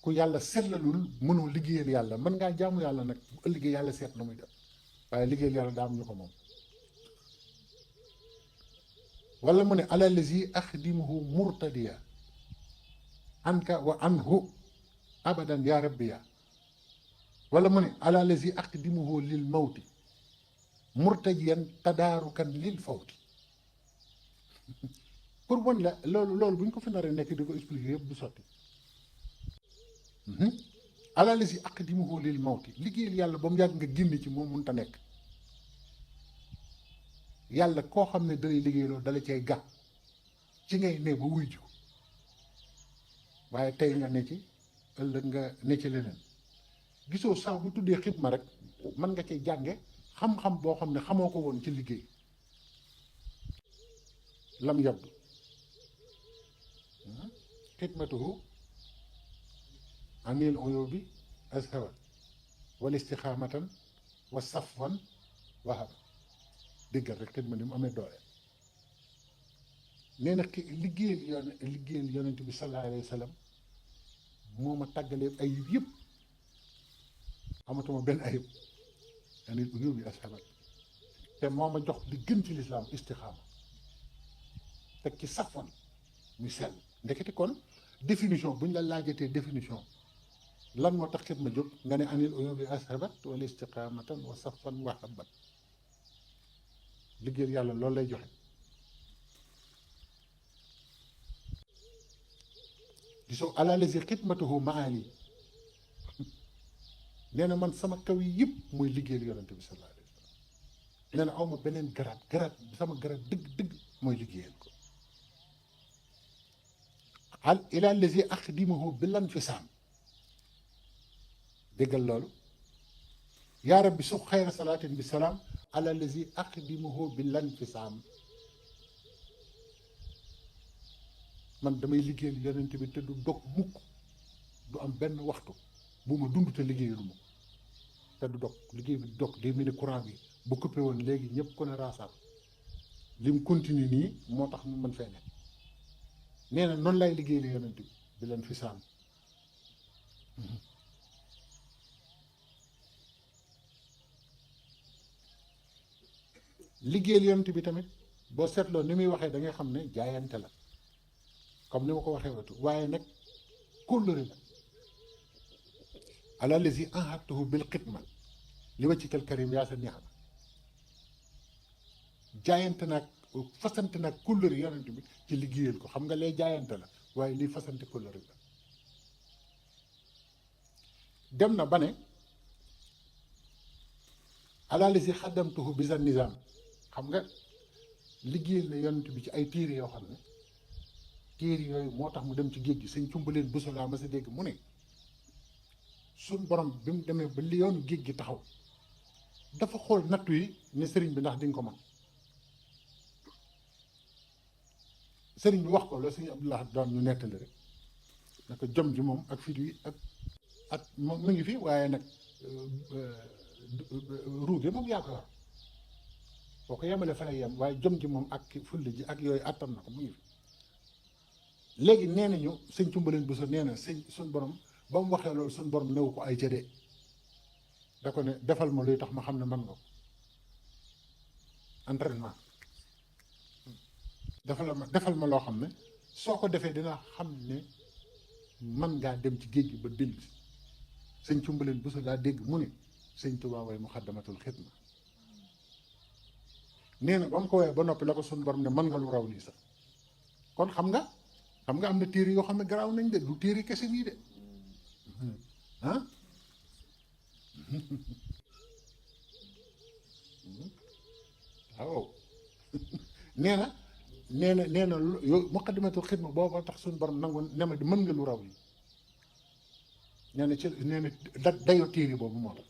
ku yàlla sellalul mënoo liggéeyal yàlla. mën ngaa jaamu yàlla nag bu ëllëgee yàlla seet na muy def, waaye liggéeyal yàlla daa am ñu ko moom. wala mu ne ala lazi axdimuhu murtadiya anka wa anhu abadan ya rabbiya. wala mu ne ala lazi axdimuhu lil mawti murtajiyan tadaarukan lil fawti. pour wan la loolu bu ñu ko fi naree nekk di ko expliquer yëpp du sotti. ala lazi aqdimuhu lil mawti liggéeyal yàlla ba mu yàgg nga génn ci moom mënut a nekk. yàlla koo xam ne dalay liggéeyloo dala cay gàtt ci ngay ne ba wuy ji ko, waaye tey nga ne ci ëllëg nga ne ci leneen. gisoo sax bu tuddee xidma rek mën nga cay jànge xam-xam boo xam ne xamoo ko woon ci liggéey. lam yabdu xidmatuhu anil uyubi azhawa wal istixaamatan wa safwan wahab déggal rek xidma ni mu amee doole nee na ki liggéeyal yonent bi sallallahu alayhi wa sallam moo ma tàggalee ayib yëpp amatuma benn ayib anil uyubi azhawa te moo ma jox li gën ci lislaam istixaama teg ci safwan muy sell ndekete kon définition bu ñu la laajatee définition lan moo tax xidma jóg nga ne anil uyubi azhabat wala istiqamatan wa safan wa habbat liggéeyal yàlla loolu lay joxe gisoo ala lazi xidmatuhu maali nee na man sama kaw yi yëpp mooy liggéeyal yonante bi sallallahu alayhi wa sallam nee na aw ma beneen garaat sama garaat dëgg mooy liggéeyal ko al ila lazi axdimuhu bilan fisaam déggal loolu yaa rabbi su xayra salaatin bi salaam ala lazi axdimuhu bilan fisaam man damay liggéeyal yonent bi te du dog mukk du am benn waxtu bu ma dund te liggéeyalu ma te du dog liggéey bi du dog day mel ni courant bi bu coupé woon léegi ñëpp ko ne raasaat lim continue nii moo tax mu mën fee ne nee na noonu lay liggéeyal yonent bi leen fi saam liggéeyal yonent bi tamit boo seetloo ni muy waxee da ngay xam ne jaayante la comme ni ma ko waxee wetu waaye nag kóllëre la ala lazi ahadtuhu bil xidma li wajhikal karim yaa sa neex na jaayante nag fasante nag kóllëre yonent bi ci liggéeyal ko xam nga lee jaayante la waaye lii fasante kóllëre la dem na ba ne ala lazi xaddamtuhu bi sa nizaam xam nga liggéeyal na yonent bi ci ay téere yoo xam ne téere yooyu moo tax mu dem ci géej gi sëñ cumbaleen bësu laa ma sa dégg mu ne suñ borom bi mu demee ba li yoonu géej gi taxaw dafa xool nattu yi ne sëriñ bi ndax di nga ko mën sëriñ bi wax ko la sëñ Abdullah doon ñu nettali rek naka jom ji moom ak fit wi ak moom mu ngi fi waaye nag ruuge moom yaa ko war boo ko yemale fa lay yem waaye jom ji moom ak fulla ji ak yooyu attan na ko mu ngi fi léegi nee nañu sëñ cumbaleen bu so nee na sëñ suñ borom ba mu waxee loolu suñ borom newu ko ay jëdee da ko ne defal ma luy tax ma xam ne mën nga ko entraînement defal ma loo xam ne soo ko defee dina xam ne mën ngaa dem ci géej gi ba dellu sëñ cumbaleen bu so daa dégg mu ne sëñ Tuubaa way muxaddamatul xidma nee na ba mu ko woowee ba noppi la ko suñ borom ne mën nga lu raw lii sax kon xam nga am na téere yoo xam ne garaaw nañ de du téere kese nii de ah waaw nee na yow muqaddimatul xidma booba tax suñu borom nangu ne ma mën nga lu raw yi nee na dayoo téere boobu moo tax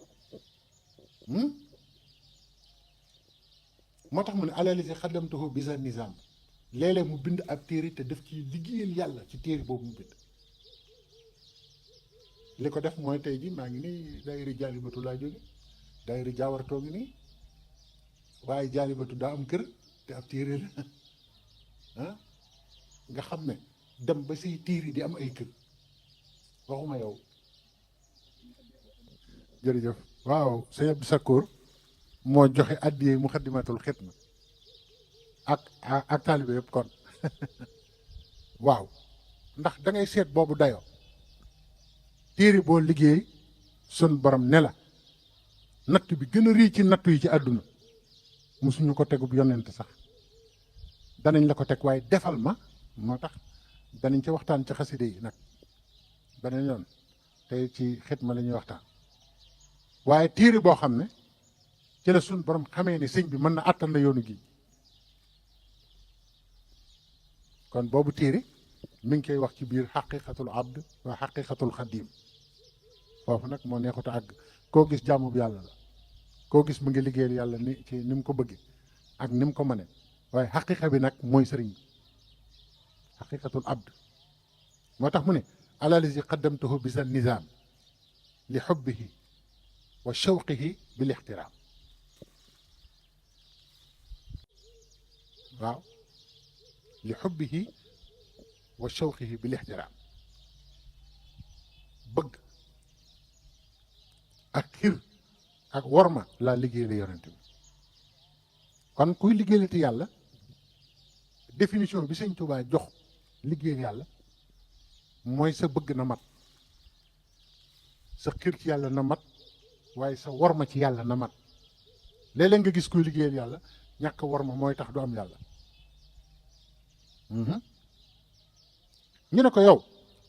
moo tax mu ne alalisi xaddamtuhu bi sa nizaam léeg-léeg mu bind ab téere te def ci liggéeyal yàlla ci téere boobu mu bind li ko def mooy tey ji maa ngi nii daayira jaalibatu laa jóge daayira jaawartoo ngi nii waaye jaalibatu daa am kër te ab téere la ah nga xam ne dem ba say téere di am ay kër waxuma yow jërëjëf waaw sëñ Abdou Sakkour moo joxe addiyee muxaddimatul xidma ak taalibe yëpp kon waaw ndax da ngay seet boobu dayoo téere boo liggéey sun borom ne la natt bi gën a rii ci nattu yi ci àdduna musuñu ko tegub yonent sax danañ la ko teg waaye defal ma moo tax danañ ci waxtaan ci xaside yi nag beneen yoon tey ci xidma la ñuy waxtaan waaye téere boo xam ne ci la sun borom xamee ni sëñ bi mën na àttan la yoonu gi kon boobu téere mi ngi koy wax ci biir xaqiqatul abd wa xaqiqatul xadim foofu nag moo neexut a àgg koo gis jaamu bi yàlla la koo gis mu ngi liggéeyal yàlla ni ci ni mu ko bëggee ak ni mu ko mënee waaye xaqiqa bi nag mooy sëriñ bi xaqiqatul abd moo tax mu ne ala lazi qaddamtuhu bi sa nizaam li xubbihi wa shawqihi bil ixtiraam. waaw li xubbihi wa shawqihi bil ixtiraam, bëgg ak xir ak worma laa liggéey la yonent bi. kon kuy liggéeyalati yàlla définition bi Sëñ Tuubaa jox liggéeyal yàlla mooy sa bëgg na mat, sa xir ci yàlla na mat, waaye sa worma ci yàlla na mat. léeg-léeg nga gis kuy liggéeyal yàlla ñàkk worma mooy tax du am yàlla. ñu ne ko yow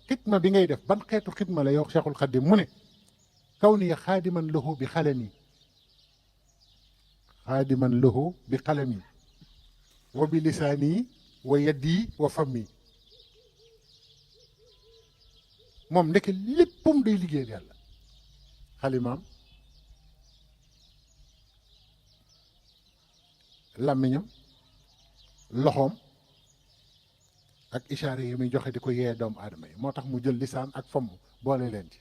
xidma bi ngay def ban xeetu xidma la yow Cheikhul Khadim mu ne kaw ni xaadiman lahu bi xalami, xaadiman lahu bi xalami wa bi lisaani wa yaddi wa fammi. moom ndeke léppam day liggéeyal yàlla, xalimaam, làmmiñam, loxoom ak ishaare yi muy joxe di ko yee doomu aadama yi. moo tax mu jël lisaan ak fomm boole leen ci.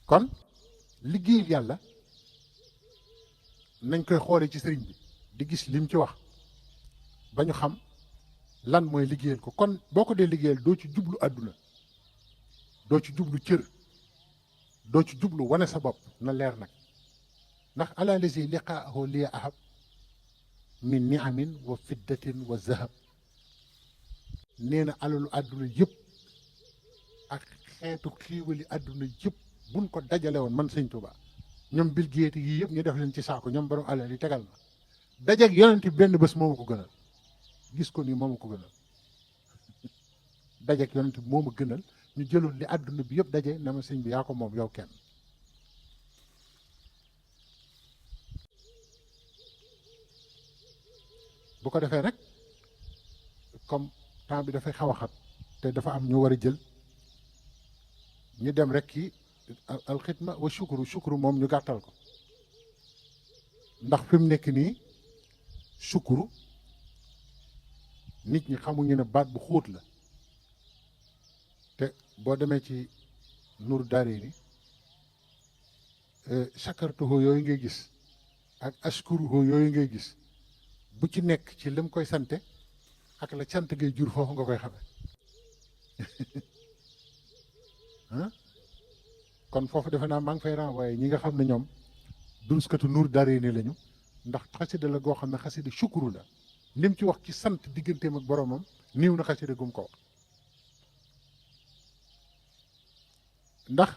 kon liggéeyal yàlla nañ koy xoole ci sëriñ bi di gis lim ci wax ba ñu xam lan mooy liggéeyal ko. kon boo ko dee liggéeyal doo ci jublu àdduna, doo ci jublu cër, doo ci jublu wane sa bopp na leer nag. ndax ala lazi liqaahu liya ahab min niamin wa fiddatin wa zahab. nee na alalu àdduna yëpp ak xeetu xiiwali àdduna yëpp buñ ko dajale woon man Sëñ Tuubaa, ñoom Bill Gates yii yëpp ñu def leen ci saako, ñoom borom alal yi tegal ma dajeeg yonent benn bés moo ma ko gënal. gis ko nii moo ma ko gënal. dajeeg yonent moo ma gënal ñu jëloon li àdduna bi yëpp daje na ma sëñ bi yaa ko moom yow kenn. bu ko defee rek comme temps bi dafay xaw a xat te dafa am ñu war a jël, ñu dem rek ci alxidma wa shukru moom ñu gàttal ko. ndax fi mu nekk nii shukru nit ñi xamuñu ne baat bu xóot la. te boo demee ci nur daare ni shakartuhu yooyu ngay gis ak ashkuruhu yooyu ngay gis, bu ci nekk ci lim koy sante ak la cant ngay jur foofu nga koy xame. kon foofu defe naa maa ngi fay renvoyé ñi nga xam ne ñoom duruskatu nuur daree ni lañu. ndax xasida la goo xam ne xasida shukuru la, lim ci wax ci sant digganteem ak boromam niiw na xasida gum ko wax. ndax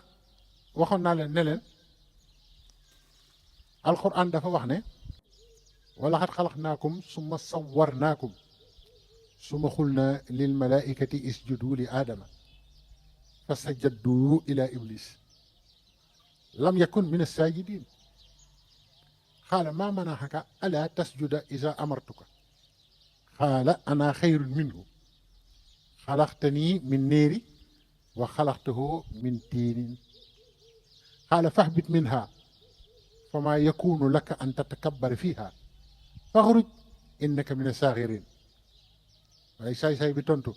waxoon naa leen ne leen alquran dafa wax ne wala xat xalaqnaakum summa sawwarnaakum summa xulna lil malaikati isjudu li aadama fa sajaddu ila iblis lam yakun min as-sajidin xaala maa manaxaka ala tasjuda isa amartuka xaala ana xayrun minhu xalaqtanii min néeri wa xalaqtahu min tiinin xaala faxbit minha fa maa yakunu laka an tatakabbara fiha faxruj innaka min asaaxirin. waaye saay-saay bi tontu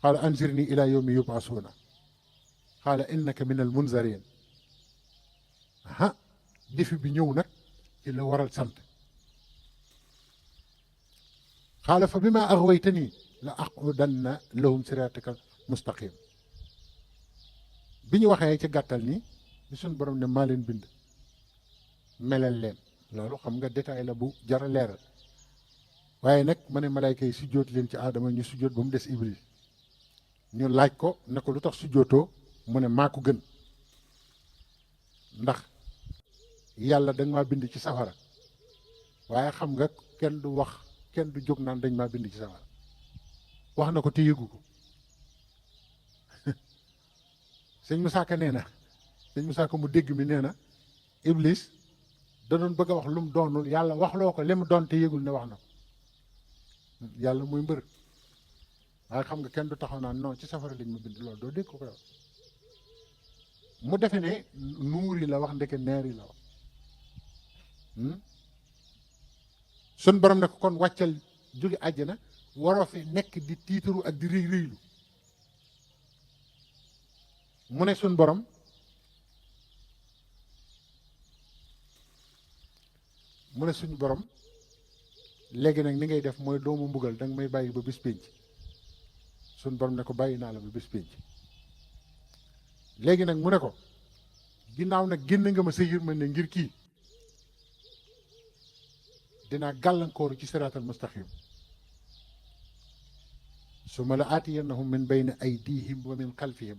xaala anzirni ila yawmi yubasuuna xaala innaka min al munzarin. aha defi bi ñëw nag ci la waral sant. xaala fa bima axwaytani la aqudanna lahum siraataka mustaqim. bi ñu waxee ci gàttal ni bi suñ borom ne maa leen bind melal leen, loolu xam nga détail la bu jara leeral. waaye nag ma ne malaayka yi sujjóot leen ci aadama ñu sujjóot ba mu des iblis. ñu laaj ko ne ko lu tax sujjóotoo mu ne maa ko gën, ndax yàlla dañ maa bind ci safara. waaye xam nga kenn du wax, kenn du jóg naan dañ maa bind ci safara. wax na ko te yëgu ko. sëñ Musaa Ka nee na, sëñ Musaa Ka mu dégg mi nee na iblis da doon bëgg a wax lu mu doonul, yàlla wax loo ko li mu doon te yëgul ne wax na ko. yàlla muy mbër. waaye xam nga kenn du taxaw naan non ci safara lañ ma bind, loolu doo dégg ko koy wax. mu defe ne nuur yi la wax, ndeke neer yi la wax. sun borom ne ko kon wàccal jóge àjjana waroo fi nekk di tiitaru ak di rëy rëylu mu ne suñ borom léegi nag ni ngay def mooy doomu mbugal danga may bàyyi ba bis pénc suñ borom ne ko bàyyi naa la ba bis pénc léegi nag mu ne ko ginnaaw nag génn nga ma sa yërmande ngir kii dinaa gàllankooru ci siraatal mustaqim summa la aatiyannahum min bayni aydihim wa min xalfihim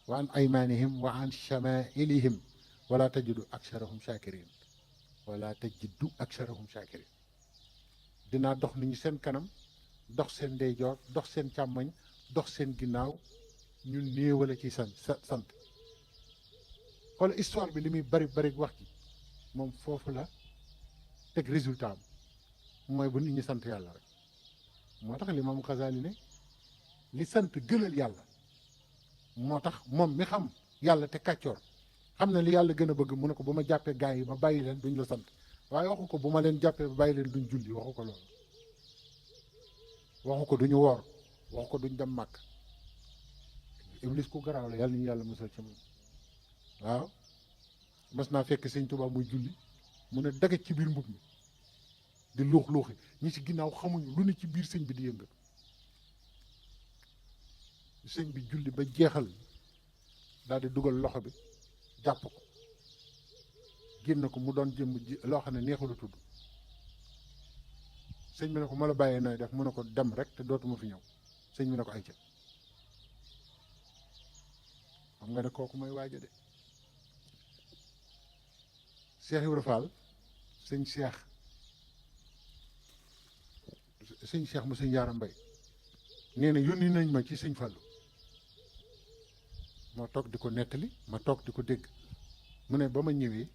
wa an aymanihim wa an chamailihim wala tajidu aksarahum shakirin dinaa dox nit ñi seen kanam dox seen ndeyjoor dox seen càmmoñ dox seen ginnaaw ñu néewale ci sant xool histoire bi li muy bari bari wax ji moom foofu la teg résultat am mooy bu nit ñi sant yàlla rek moo tax Limaam Xasaali ne li sant gënal yàlla moo tax moom mi xam yàlla te kàccoor xam na li yàlla gën a bëgg mu ne ko bu ma jàppee gaa yi ma bàyyi leen duñ la sant waaye waxu ko bu ma leen jàppee ba bàyyi leen duñ julli waxu ko loolu waxu ko duñu woor waxu ko duñ dem màkk iblis ku garaaw la yàlla ñu yàlla musal ci moom waaw mas naa fekk sëñ Tuubaa muy julli mu ne daga ci biir mbub mi di luux luuxi ñi ci ginnaaw xamuñu lu ne ci biir sëñ bi di yëngal sëñ bi julli ba jeexal daal di dugal loxo bi jàpp ko génn ko mu doon jëmm ji loo xam ne neexul a tudd sëñ bi ne ko ma la bàyyee nooy def mu ne ko dem rek te dootuma fi ñëw sëñ bi ne ko ay ca xam nga ne kooku mooy waaja de Cheikh Ibra Fall sëñ Cheikh mu sëñ Yaara Mbay nee na yónni nañ ma ci sëñ Fallu ma toog di ko nettali ma toog di ko dégg mu ne ba ma ñëwee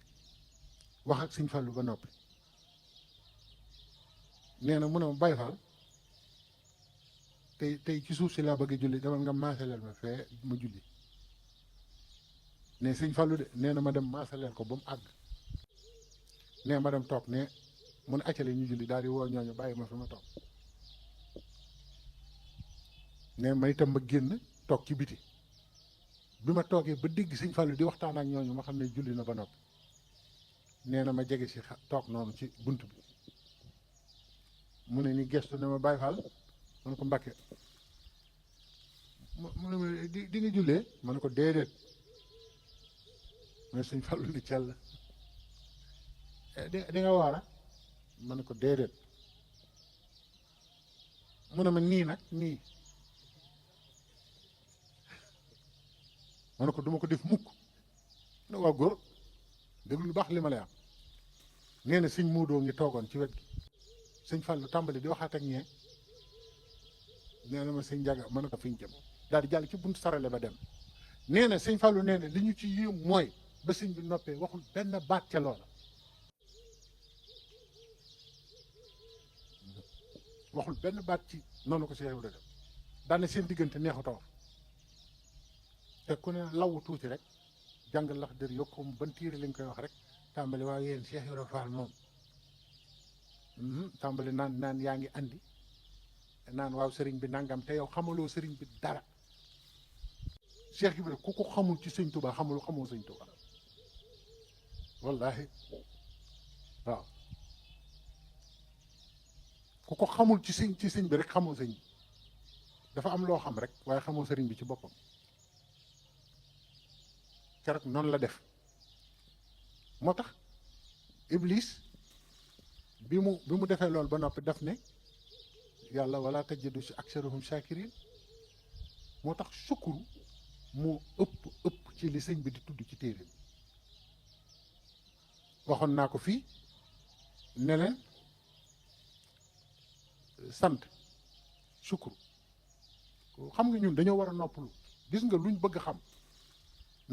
wax ak sëñ Fallu ba noppi nee na mu ne ma Baay Faal tey ci suuf si laa bëgg julli demal nga maasaleel ma fee ma julli ne sëñ Fallu de nee na ma dem maasaleel ko ba mu àgg nee ma dem toog ne mu ne accale ñu julli daal di woo ñooñu bàyyi ma fi ma toog ne ma itam ma génn toog ci biti bi ma toogee ba dégg sëñ Fallu di waxtaan ak ñooñu ma xam ne julli na ba noppi nee na ma jege si toog noonu ci bunt bi mu ne ni gestu ne ma Baay Faal ma ne ko Mbàkke mu ne ma di nga jullee ma ne ko déedéet mais sëñ Fallu ni cell di nga waara ma ne ko déedéet mu ne ma nii nag nii ma ne ko duma ko def mukk ne waa góor déglu lu baax li ma lay am nee na sëñ Moodoo ngi toogoon ci wet gi sëñ Fallu tàmbali di waxaat ak ñee nee na ma sëñ Njaga ma ne ko fi ñu jëm daal di jàll ci buntu sarale ba dem nee na sëñ Fallu nee na li ñu ci yéem mooy ba sëñ bi noppee waxul benn baat ca loola waxul benn baat ci noonu ko Seex Ibra def daane seen diggante neexut a wax te ku ne lawu tuuti rek jàngal lax dër yokku ban tiiri lañ koy wax rek tàmbali waaw yéen Seex Ibra Faal moom tàmbali naan yaa ngi andi naan waaw sëriñ bi nangam te yow xamaloo sëriñ bi dara Seex Ibra ku ko xamul ci sëñ Tuubaa xamoo sëñ Tuubaa wallaahi waaw ku ko xamul ci sëñ bi rek xamoo sëñ bi dafa am loo xam rek waaye xamoo sëriñ bi ci boppam keroog noonu la def moo tax Iblis bi mu defee loolu ba noppi def ne yàlla wala tajidu si aksarahum shakirin moo tax sukkuru moo ëpp ci li sëñ bi di tudd ci téere bi waxoon naa ko fii ne leen sant sukkuru xam nga ñun dañoo war a noppalu gis nga luñ bëgg xam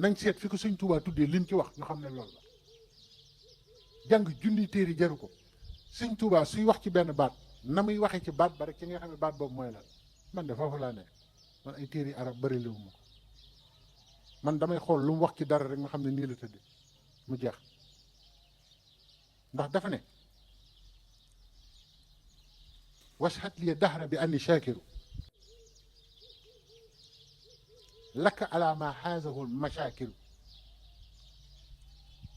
nañ seet fi ko sëñ Tuubaa tuddee lim ci wax ñu xam ne loolu la jàng junni téere jaru ko sëñ Tuubaa suy wax ci benn baat na muy waxee ci baat ba rek ci nga xam ne baat boobu mooy lan man de foofu laa ne man ay téere arab bëri liwu ma ko man damay xool lu mu wax ci dara rek nga xam ne nii la tëddee mu jeex ndax dafa ne washhad li dahra bi anni shakiru laka ala ma xaasahu mashakiru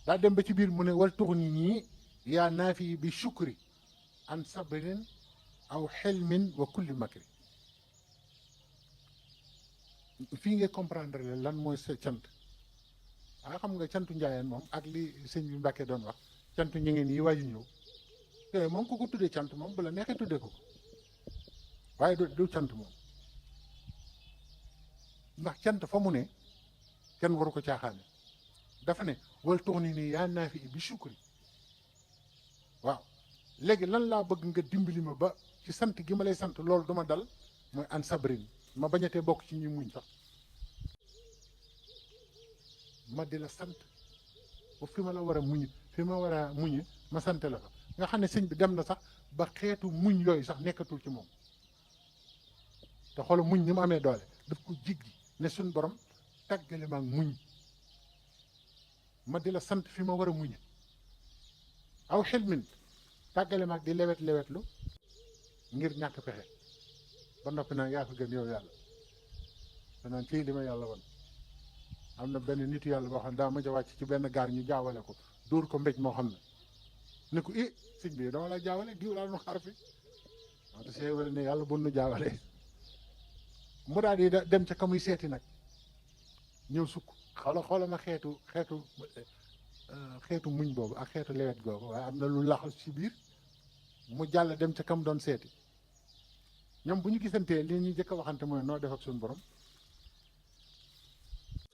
daa dem ba ci biir mu ne wal tuxni nii yaa naafi bi shukri an sabrin aw xelmin wa kulli makri fii ngay comprendre lan mooy sa cant xam nga cantu njaayeen moom ak li sëñ bi Mbàkke doon wax cantu ñu ngeen yi waaju ñëw yooyu moom ku ko tuddee cant moom bu la neexee tuddee ko waaye du cant moom ndax cant fa mu ne kenn waru ko caaxaane dafa ne wal tux ni nii yaa naa fi bi sukri waaw léegi lan laa bëgg nga dimbali ma ba ci sant gi ma lay sant loolu duma dal mooy an sabrin ma bañatee bokk ci ñi muñ sax ma di la sant ba fi ma la war a muñ fi ma war a muñe ma sant la fa nga xam ne sëñ bi dem na sax ba xeetu muñ yooyu sax nekkatul ci moom te xoolal muñ ni mu amee doole daf ko jiggi ne suñ borom tàggale ma ak muñ ma di la sant fi ma war a muñe aw xilmin tàggale ma ak di lewet lewetlu ngir ñàkk pexe ba noppi naan yaa ko gën yow yàlla danaan fii li ma yàlla wan am na benn nitu yàlla boo xam ne daa ma ja wàcc ci benn gaar ñu jaawale ko dóor ko mbéj moo xam ne ko sëñ bi dama la jaawale diw laa doon xaar fi waaw te see wala ne yàlla bu nu jaawale mu daal di dem ca ka muy seeti nag ñëw sukk xoola ma xeetu muñ boobu ak xeetu lewet googu waaye am na lu laxas ci biir mu jàll dem ca kam doon seeti ñoom bu ñu gisantee li ñuy jëkk a waxante mooy noo def ak suñu borom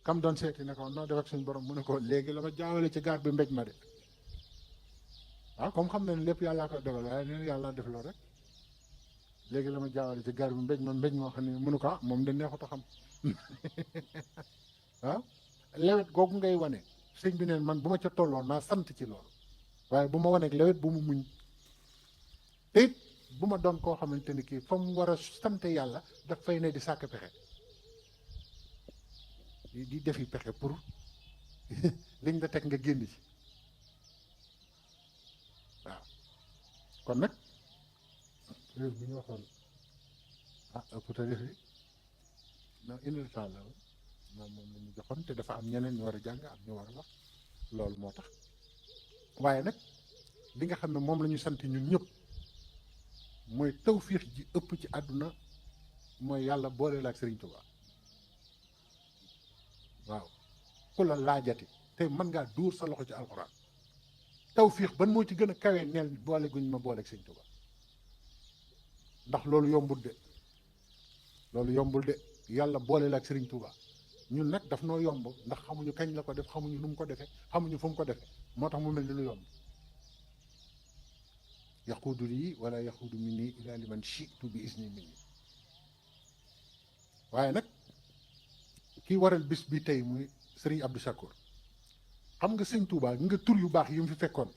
kam doon seeti ne ko noo def ak suñu borom mu ne ko léegi la ma jaawale ci gaar bi mbéj ma de waaw comme xam na ne lépp yàllaa koy dogal waaye neen yàlla def loolu rek léegi la ma jaawale ci gaar bi mbéj moo xam ne mënu ko moom da neexut a xam waaw lewet googu ngay wane sëñ bi neen man bu ma ca tolloon naa sant ci loolu waaye bu ma waneeg lewet bu mu muñ te it bu ma doon koo xamante ni kii fa mu war a sant yàlla daf fay ne di sàkk pexe di defi pexe pour liñ la teg nga génn ci waaw kon nag réew bi ñu waxoon ëpp te def non une heure temps la moom la ñu joxoon te dafa am ñeneen ñu war a jàng am ñu war a wax loolu moo tax waaye nag li nga xam ne moom la ñu sant ñun ñëpp mooy tawfiix ji ëpp ci àdduna mooy yàlla boole la ak Serigne Touba waaw ku la laajati te mën ngaa dóor sa loxo ci alxuraan tawfiix ban moo ci gën a kawee neel boole guñ ma boole ak Serigne Touba ndax loolu yombul de yàlla boole la ak Serigne Touba ñun nag daf noo yomb ndax xamuñu kañ la ko def xamuñu nu mu ko defee xamuñu fu mu ko defee moo tax mu mel ni lu yomb yaquudu lii wala yaquudu minni ila liman shi'tu bi isni minni waaye nag ki waral bis bi tey muy Serigne Abdou Chakour xam nga sëñ Touba nga tur yu baax yi mu fi fekkoon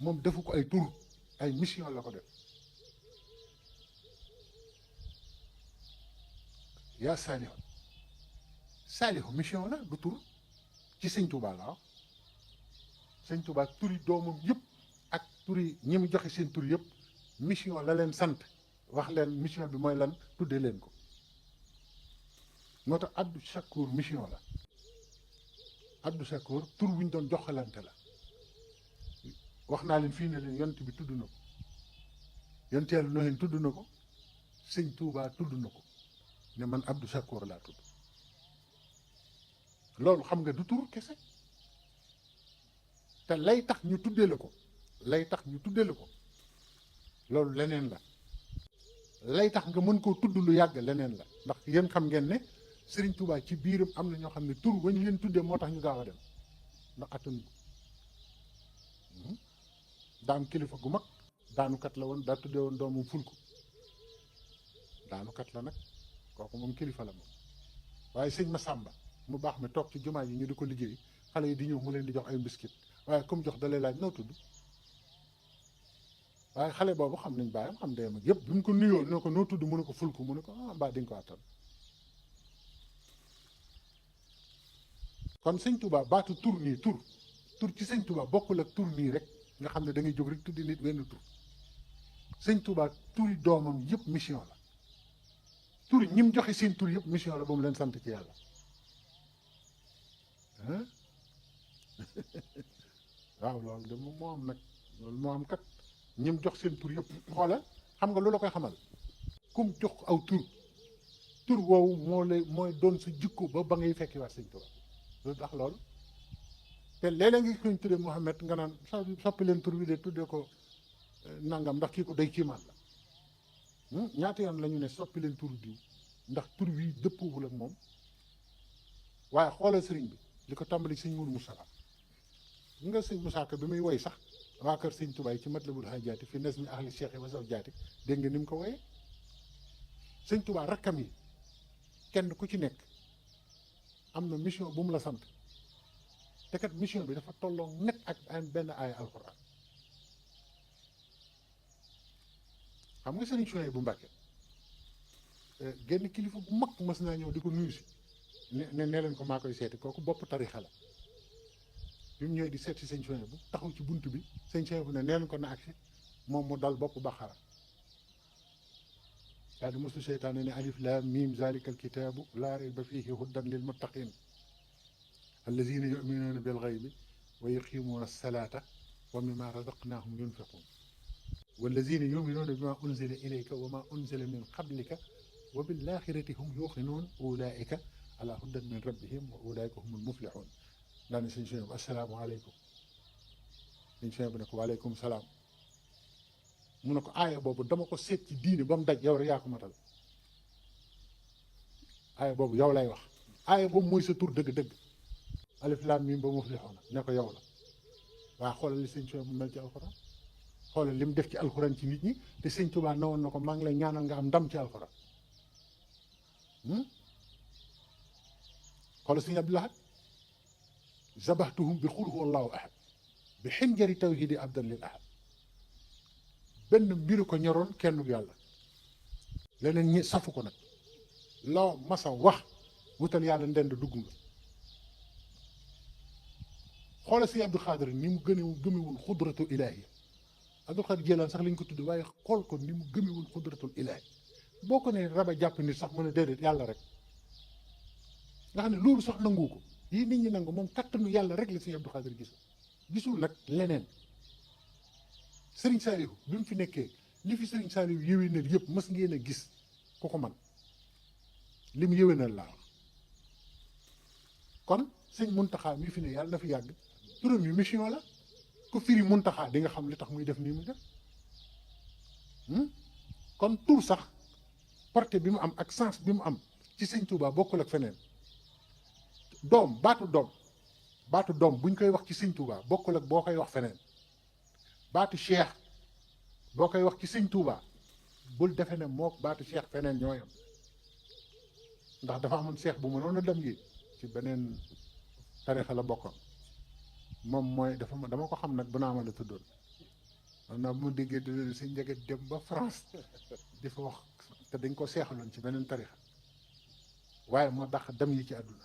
moom defu ko ay tur ay mission la ko def yaa saalihu mission la du tur ci sëñ Touba la wax sëñ Touba turi doomam yëpp ak turi ñi mu joxe seen tur yëpp mission la leen sant wax leen mission bi mooy lan tuddee leen ko moo tax Abdou Chakour mission la Abdou Chakour tur bu ñu doon joxalante la wax naa leen fii ne leen yont bi tudd na ko yonteelu Noohin tudd na ko sëñ Touba tudd na ko ne man Abdou Chakour laa tudd loolu xam nga du tur kese te lay tax ñu tuddee la ko loolu leneen la lay tax nga mën koo tudd lu yàgg leneen la ndax yéen xam ngeen ne Serigne Touba ci biiram am na ñoo xam ne tur wañ leen tuddee moo tax ñu gaaw a dem ndax attanu ko daam kilifa gu mag daanukat la woon daa tuddee woon doomu fulku daanukat la nag kooku moom kilifa la moom waaye sëñ Massamba mu baax mi toog ci jumaa yi ñu di ko liggéey xale yi di ñëw mu leen di jox ay mbiskit waaye comme jox dalay laaj noo tudd waaye xale boobu xam nañ bàyyam xam dee mag yëpp bi mu ko nuyoo ne ko noo tudd mu ne ko fulku mu ne ko mbaa di nga ko attan kon sëñ Touba baatu tur nii tur ci sëñ Touba bokkul ak tur nii rek nga xam ne da ngay jóg rek tuddi nit wenn tur sëñ Touba turi doomam yëpp mission la turi ñi mu joxe seen tur yëpp mission la ba mu leen sant ci yàlla ah waaw loolu de moom moo am nag loolu moo am kat ñi mu jox seen tur yëpp xoola xam nga lu la koy xamal kum jox aw tur woowu moo lay mooy doon sa jikko ba ngay fekki waat sëñ Touba lu tax loolu te léeg-léeg ngi koñ tuddee Mouhamed nga naan soppi leen tur wi de tuddee ko nangam ndax kii ko day kiimaan la ñaata yoon la ñu ne soppi leen tur diw ndax tur wi dëppoowul ak moom waaye xoolal sëriñ bi li ko tàmbali sëñ Mourou Moussa nga sëñ Moussa Ka bi muy woy sax waa kër sëñ Touba yi ci Matlabul Haajaati fi nes mi ahli cheikh wa saw jaati dégg nga ni mu ko woyee sëñ Touba rakkam yi kenn ku ci nekk am na mission bu mu la sant te kat mission bi dafa tolloo net ak benn aaya alxuraan xam nga sëriñ Souhaïbou bu Mbàkke genn kilifa bu mag mas naa ñëw di ko nuyu si ne leen ko maa koy seeti kooku bopp tarixa la bi mu ñëwee di seeti sëñ Souhaïbou bu taxaw ci bunt bi sëñ Souhaïbou bu ne leen ko na agsi moom mu dal bopp Baqara daal di mosu seytaane ne alif laam miim zaalikal kitaabu laa rayba fiihi hudan lil muttaqiin allazina yuminuuna bil ghaybi wa yuqimuuna salaata wa mimma razaqnaahum yunfiquun wallazina yuminuuna bima unzila ilayka wa ma unzila min qablika wa bil aaxirati hum yuuqinuun ulaa'ika ala hudan min rabbihim wa ulaa'ika humul muflixuun daane sëñ Souhaïbou assalaamu aleykum sëñ Souhaïbou ne ko waaleykum salaam mu ne ko aaya boobu dama ko seet ci diine ba mu daj yow rek yaa ko matal aaya boobu yow lay wax aaya boobu mooy sa tur dëgg-dëgg alif laam miim ba muflixuuna ne ko yow la waaye xoolal li sëñ Souhaïbou bu mel ci alxuraan xoolal li mu def ci alxuraan ci nit ñi te sëñ Tuubaa ne woon na ko maa ngi lay ñaanal nga am ndam ci alxuraan xoolal sëñ Abdul Ahad zabaxtuhum bi xul huwa allahu ahad bi xinjari tawhidi abdan lil ahad benn mbiru ko ñoroon kenn yàlla leneen ñi safu ko nag loo masa wax wutal yàlla ndend dugg nga xoolal sëñ Abdul Xaadir ni mu gëmewul xudratul ilaahi Abdul Xaadir Jilaan sax lañ ko tudd waaye xool ko ni mu gëmewul xudratul ilaahi boo ko ne raba jàpp nit sax mu ne déedéet yàlla rek nga xam ne loolu sax nangu ko yii nit ñi nangu moom kattanu yàlla rek la sëñ Abdul Xaadir gisul nag leneen sëriñ Saalihu bi mu fi nekkee li fi sëriñ Saalihu yéwénal yëpp mës ngeen a gis ku ko man li mu yéwénal laa wax kon sëñ Muntaxaa mi fi ne yàlla na fi yàgg turam yu mission la ku firi Muntaxaa di nga xam li tax muy def nii muy def kon tur sax porté bi mu am ak sens bi mu am ci sëñ Touba bokkul ak feneen doom baatu doom buñ koy wax ci sëñ Touba bokkul ak boo koy wax feneen baatu cheikh boo koy wax ci sëñ Touba bul defe ne mook baatu cheikh feneen ñooy am ndax dafa amoon cheikh bu mënoon a dem yi ci beneen tarixa la bokkoon moom mooy dama ko xam nag bu naa ma la tuddoon man naa bu ma déggee di sëñ Njege dem ba France di fa wax te dañ ko seexaloon ci beneen tarixa waaye moo tax dem yi ci àdduna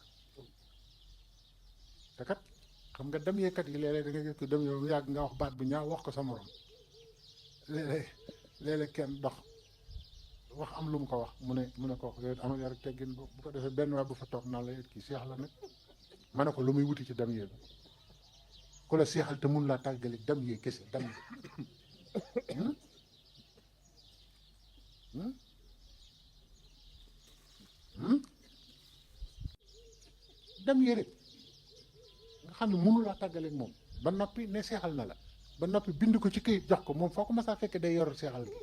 te kat xam nga dem yeekat yi léeg-léeg da nga gis ko dem yow yàgg nga wax baat bu ñaaw wax ko sa morom léeg-léeg kenn dox wax am lu mu ko wax mu ne ko yow amal yar teggin bu ko defee benn waay bu fa toog naan la kii seex la nag ma ne ko lu muy wuti ci dem yee bi ku la seexal te mun laa tàggali dem yee kese dem dem yee rek nga xam ne mënu laa tàggaleeg moom ba noppi ne seexal na la ba noppi bind ko ci këyit jox ko moom foo ko mas a fekk day yor seexal gi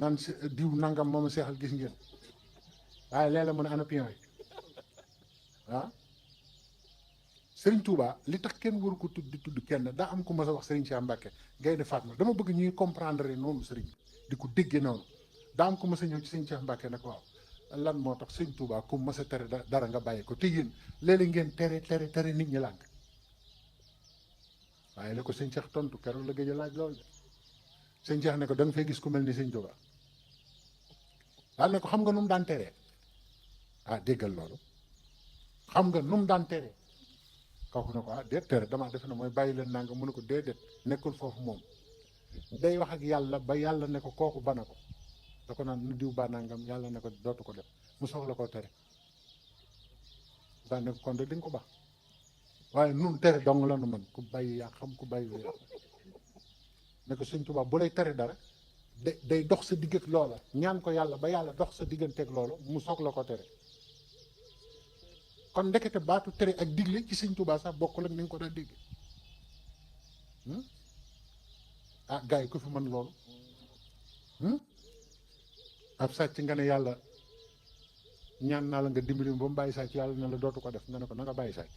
naan diw nangam moom seexal gis ngeen waaye léeg-léeg mën a ana pion yi ah Sëriñ Touba li tax kenn waru ko tudd di tudd kenn daa am ku mas a wax Sëriñ Cheikh Mbacke Gaynde Fatma dama bëgg ñuy comprendre noonu sëriñ di ko déggee noonu daa am ku mas a ñëw ci Sëriñ Cheikh Mbacke nag waaw lan moo tax Sëriñ Touba ku mas a tere dara nga bàyyi ko te yéen léeg-léeg ngeen tere nit ñi lànk waaye la ko Sëriñ Cheikh tontu keroog la gëj a laaj loolu de Sëriñ Cheikh ne ko da nga fay gis ku mel ni Sëriñ Touba daal ne ko xam nga nu mu daan teree ah déggal loolu xam nga nu mu daan teree kooku ne ko ah déet tere damaa defe ne mooy bàyyi leen nanga mu ne ko déedéet nekkul foofu moom day wax ak yàlla ba yàlla ne ko kooku bana ko da ko naan nu diw banangam yàlla ne ko dootu ko def mu soxla koo tere daa ne ko kon de di nga ko baax waaye nun tere dong la nu man ku bàyyi yaa xam ku bàyyi yaa xam ne ko Sëñ Tuubaa bu lay tere dara day dox sa digg ak loola ñaan ko yàlla ba yàlla dox sa digganteeg loola mu soog la ko tere kon ndekete baatu tere ak digle ci Sëñ Tuubaa sax bokkul ak ni nga ko daa dégg ah gars yi ku fi mën loolu ab sàcc nga ne yàlla ñaan naa la nga dimbali ba mu bàyyi sàcc yàlla ne la dootu ko def nga ne ko na nga bàyyi sàcc